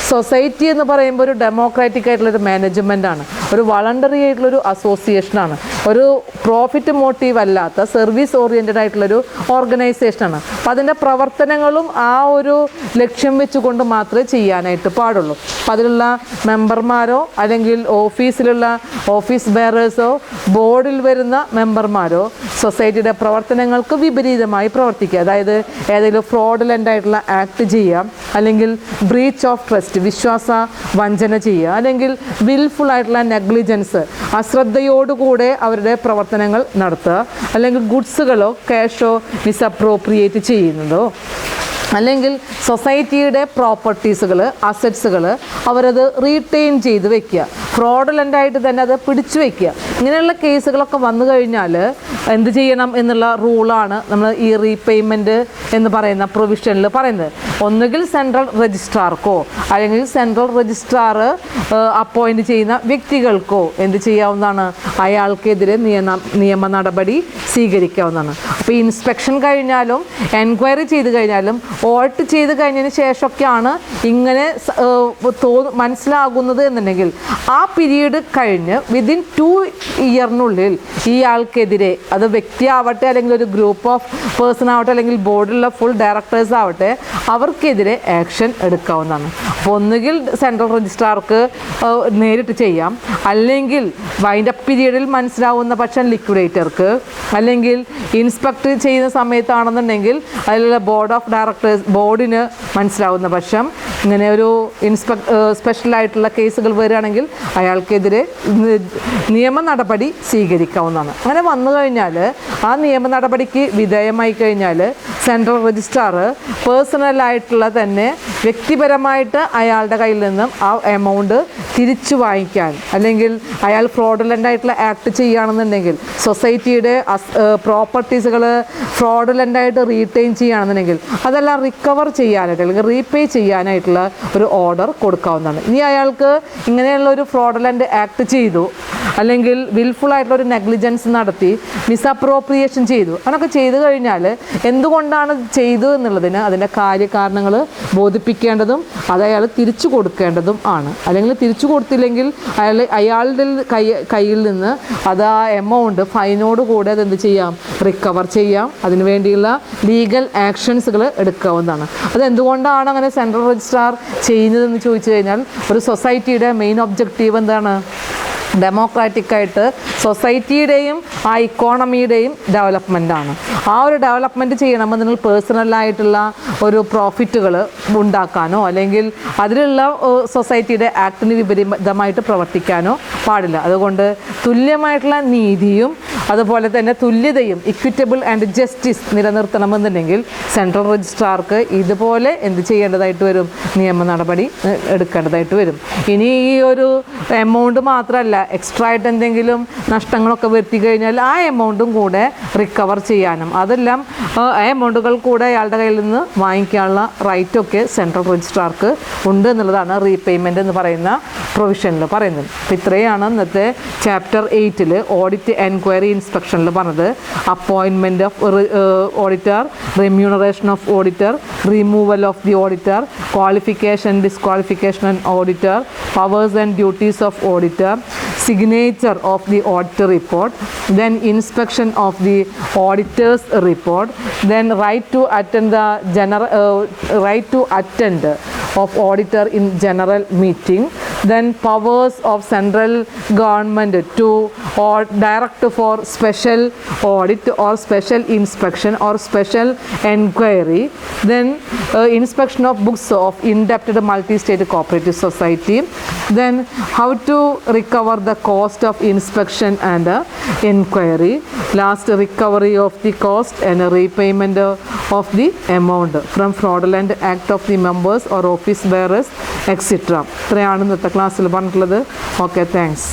Speaker 1: സൊസൈറ്റി എന്ന് പറയുമ്പോൾ ഒരു ഡെമോക്രാറ്റിക് ആയിട്ടുള്ളൊരു മാനേജ്മെൻറ്റാണ്, ഒരു വളണ്ടറി ആയിട്ടുള്ളൊരു അസോസിയേഷനാണ്, ഒരു പ്രോഫിറ്റ് മോട്ടീവ് അല്ലാത്ത സർവീസ് ഓറിയൻറ്റഡ് ആയിട്ടുള്ളൊരു ഓർഗനൈസേഷനാണ്. അപ്പോൾ അതിൻ്റെ പ്രവർത്തനങ്ങളും ആ ഒരു ലക്ഷ്യം വെച്ചുകൊണ്ട് മാത്രമേ ചെയ്യാനായിട്ട് പാടുള്ളൂ. അപ്പോൾ അതിലുള്ള മെമ്പർമാരോ അല്ലെങ്കിൽ ഓഫീസിലുള്ള ഓഫീസ് ബെയറേഴ്സോ ബോർഡിൽ വരുന്ന മെമ്പർമാരോ സൊസൈറ്റിയുടെ പ്രവർത്തന പ്രവർത്തനങ്ങൾക്ക് വിപരീതമായി പ്രവർത്തിക്കുക, അതായത് ഏതെങ്കിലും ഫ്രോഡുലൻ്റ് ആയിട്ടുള്ള ആക്ട് ചെയ്യുക, അല്ലെങ്കിൽ ബ്രീച്ച് ഓഫ് ട്രസ്റ്റ് വിശ്വാസ വഞ്ചന ചെയ്യുക, അല്ലെങ്കിൽ വിൽഫുൾ ആയിട്ടുള്ള നെഗ്ലിജൻസ് അശ്രദ്ധയോടുകൂടെ അവരുടെ പ്രവർത്തനങ്ങൾ നടത്തുക, അല്ലെങ്കിൽ ഗുഡ്സുകളോ ക്യാഷോ മിസ്അപ്രോപ്രിയേറ്റ് ചെയ്യുന്നതോ, അല്ലെങ്കിൽ സൊസൈറ്റിയുടെ പ്രോപ്പർട്ടീസുകൾ അസറ്റ്സുകൾ അവരത് റീറ്റെയിൻ ചെയ്ത് വെക്കുക, ഫ്രോഡുലൻ്റായിട്ട് തന്നെ അത് പിടിച്ചു വയ്ക്കുക. ഇങ്ങനെയുള്ള കേസുകളൊക്കെ വന്നു കഴിഞ്ഞാൽ എന്ത് ചെയ്യണം എന്നുള്ള റൂളാണ് നമ്മൾ ഈ റീപേയ്മെൻറ്റ് എന്ന് പറയുന്ന പ്രൊവിഷനിൽ പറയുന്നത്. ഒന്നുകിൽ സെൻട്രൽ രജിസ്ട്രാർക്കോ അല്ലെങ്കിൽ സെൻട്രൽ രജിസ്ട്രാർ അപ്പോയിൻറ്റ് ചെയ്യുന്ന വ്യക്തികൾക്കോ എന്ത് ചെയ്യാവുന്നതാണ്, അയാൾക്കെതിരെ നിയമ നടപടി സ്വീകരിക്കാവുന്നതാണ്. അപ്പോൾ ഇൻസ്പെക്ഷൻ കഴിഞ്ഞാലും എൻക്വയറി ചെയ്ത് കഴിഞ്ഞാലും ഓൾട്ട് ചെയ്ത് കഴിഞ്ഞതിന് ശേഷമൊക്കെയാണ് ഇങ്ങനെ മനസ്സിലാകുന്നത് എന്നുണ്ടെങ്കിൽ ആ പീരീഡ് കഴിഞ്ഞ് വിതിൻ 2 ഇയറിനുള്ളിൽ ഇയാൾക്കെതിരെ, അത് വ്യക്തിയാവട്ടെ അല്ലെങ്കിൽ ഒരു ഗ്രൂപ്പ് ഓഫ് പേഴ്സൺ ആവട്ടെ അല്ലെങ്കിൽ ബോർഡിലുള്ള ഫുൾ ഡയറക്ടേഴ്സ് ആവട്ടെ, അവർക്കെതിരെ ആക്ഷൻ എടുക്കാവുന്നതാണ്. അപ്പോൾ ഒന്നുകിൽ സെൻട്രൽ രജിസ്ട്രാർക്ക് നേരിട്ട് ചെയ്യാം, അല്ലെങ്കിൽ വൈൻഡ് അപ്പ് പീരീഡിൽ മനസ്സിലാവുന്ന പക്ഷം ലിക്വിഡേറ്റർക്ക്, അല്ലെങ്കിൽ ഇൻസ്പെക്ട് ചെയ്യുന്ന സമയത്താണെന്നുണ്ടെങ്കിൽ അതിലുള്ള ബോർഡ് ഓഫ് ഡയറക്ടേഴ്സ് ബോർഡിന് മനസ്സിലാവുന്ന പക്ഷം ഇങ്ങനെ ഒരു സ്പെഷ്യലായിട്ടുള്ള കേസുകൾ വരികയാണെങ്കിൽ അയാൾക്കെതിരെ നിയമ നടപടി സ്വീകരിക്കാവുന്നതാണ്. അങ്ങനെ വന്നു കഴിഞ്ഞാൽ ആ നിയമ നടപടിക്ക് വിധേയമായി കഴിഞ്ഞാൽ സെൻട്രൽ രജിസ്ട്രാർ പേഴ്സണലായിട്ടുള്ള തന്നെ വ്യക്തിപരമായിട്ട് അയാളുടെ കയ്യിൽ നിന്നും ആ എമൗണ്ട് തിരിച്ചു വാങ്ങിക്കാൻ, അല്ലെങ്കിൽ അയാൾ ഫ്രോഡുലൻ്റ് ആയിട്ടുള്ള ആക്ട് ചെയ്യുകയാണെന്നുണ്ടെങ്കിൽ സൊസൈറ്റിയുടെ പ്രോപ്പർട്ടീസുകൾ ഫ്രോഡുലൻ്റായിട്ട് റീറ്റെയിൻ ചെയ്യുകയാണെന്നുണ്ടെങ്കിൽ അതെല്ലാം റിക്കവർ ചെയ്യാനായിട്ട് അല്ലെങ്കിൽ റീപേ ചെയ്യാനായിട്ടുള്ള ഒരു ഓർഡർ കൊടുക്കാവുന്നതാണ്. ഇനി അയാൾക്ക് ഇങ്ങനെയുള്ള ഒരു ഫ്രോഡുലൻ്റ് ആക്ട് ചെയ്തു, അല്ലെങ്കിൽ വിൽഫുൾ ആയിട്ടുള്ള ഒരു നെഗ്ലിജൻസ് നടത്തി, മിസ്അപ്രോപ്രിയേഷൻ ചെയ്തു, അങ്ങനെയൊക്കെ ചെയ്തു കഴിഞ്ഞാൽ എന്തുകൊണ്ടാണ് ചെയ്തു എന്നുള്ളതിന് അതിൻ്റെ കാര്യകാരണങ്ങൾ ബോധിപ്പിക്കേണ്ടതും അത് അയാൾ തിരിച്ചു കൊടുക്കേണ്ടതും ആണ്. അല്ലെങ്കിൽ തിരിച്ചു കൊടുത്തില്ലെങ്കിൽ അയാളുടെ കയ്യിൽ നിന്ന് അത് ആ എമൗണ്ട് ഫൈനോട് കൂടെ അത് എന്ത് ചെയ്യാം, റിക്കവർ ചെയ്യാം. അതിനു വേണ്ടിയുള്ള ലീഗൽ ആക്ഷൻസുകൾ എടുക്കാവുന്നതാണ്. അതെന്തുകൊണ്ടാണ് അങ്ങനെ സെൻട്രൽ രജിസ്ട്രാർ ചെയ്യുന്നതെന്ന് ചോദിച്ചു കഴിഞ്ഞാൽ ഒരു സൊസൈറ്റിയുടെ മെയിൻ ഒബ്ജക്റ്റീവ് എന്താണ്, ഡെമോക്രാറ്റിക്കായിട്ട് സൊസൈറ്റിയുടെയും ആ ഇക്കോണമിയുടെയും ഡെവലപ്മെൻറ്റാണ്. ആ ഒരു ഡെവലപ്മെൻറ്റ് ചെയ്യണമെന്ന് നിങ്ങൾ പേഴ്സണലായിട്ടുള്ള ഒരു പ്രോഫിറ്റുകൾ ഉണ്ടാക്കാനോ അല്ലെങ്കിൽ അതിലുള്ള സൊസൈറ്റിയുടെ ആക്ടിന് വിപരീതമായിട്ട് പ്രവർത്തിക്കാനോ പാടില്ല. അതുകൊണ്ട് തുല്യമായിട്ടുള്ള നീതിയും അതുപോലെ തന്നെ തുല്യതയും ഇക്വിറ്റബിൾ ആൻഡ് ജസ്റ്റിസ് നിലനിർത്തണമെന്നുണ്ടെങ്കിൽ സെൻട്രൽ രജിസ്ട്രാർക്ക് ഇതുപോലെ എന്ത് ചെയ്യേണ്ടതായിട്ട് വരും, നിയമ നടപടി എടുക്കേണ്ടതായിട്ട് വരും. ഇനി ഈ ഒരു എമൗണ്ട് മാത്രമല്ല, എക്സ്ട്രാ ആയിട്ട് എന്തെങ്കിലും നഷ്ടങ്ങളൊക്കെ വരുത്തി കഴിഞ്ഞാൽ ആ എമൗണ്ടും കൂടെ റിക്കവർ ചെയ്യാനും അതെല്ലാം ആ എമൗണ്ടുകൾ കൂടെ അയാളുടെ കയ്യിൽ നിന്ന് വാങ്ങിക്കാനുള്ള റൈറ്റൊക്കെ സെൻട്രൽ രജിസ്ട്രാർക്ക് ഉണ്ട് എന്നുള്ളതാണ് റീപേയ്മെൻറ്റ് എന്ന് പറയുന്ന പ്രൊവിഷനിൽ പറയുന്നത്. അപ്പോൾ ഇത്രയാണ് ഇന്നത്തെ ചാപ്റ്റർ 8 ഓഡിറ്റ് എൻക്വയറി ഇൻസ്പെക്ഷനിൽ പറഞ്ഞത്. Appointment of auditor, remuneration of auditor, removal of the auditor, qualification disqualification and auditor, powers and duties of auditor, signature of the auditor report, then inspection of the auditor's report, then right to attend of auditor in general meeting, then powers of central government to or direct for special audit or special inspection or special enquiry, then inspection of books of indebted multi-state cooperative society, then how to recover the cost of inspection and inquiry, last recovery of the cost and repayment of the amount from fraudulent act of the members or office bearers etc. ഇത്രയാണ് ഇന്നത്തെ ക്ലാസ്സിൽ പറഞ്ഞിട്ടുള്ളത്. Okay, thanks.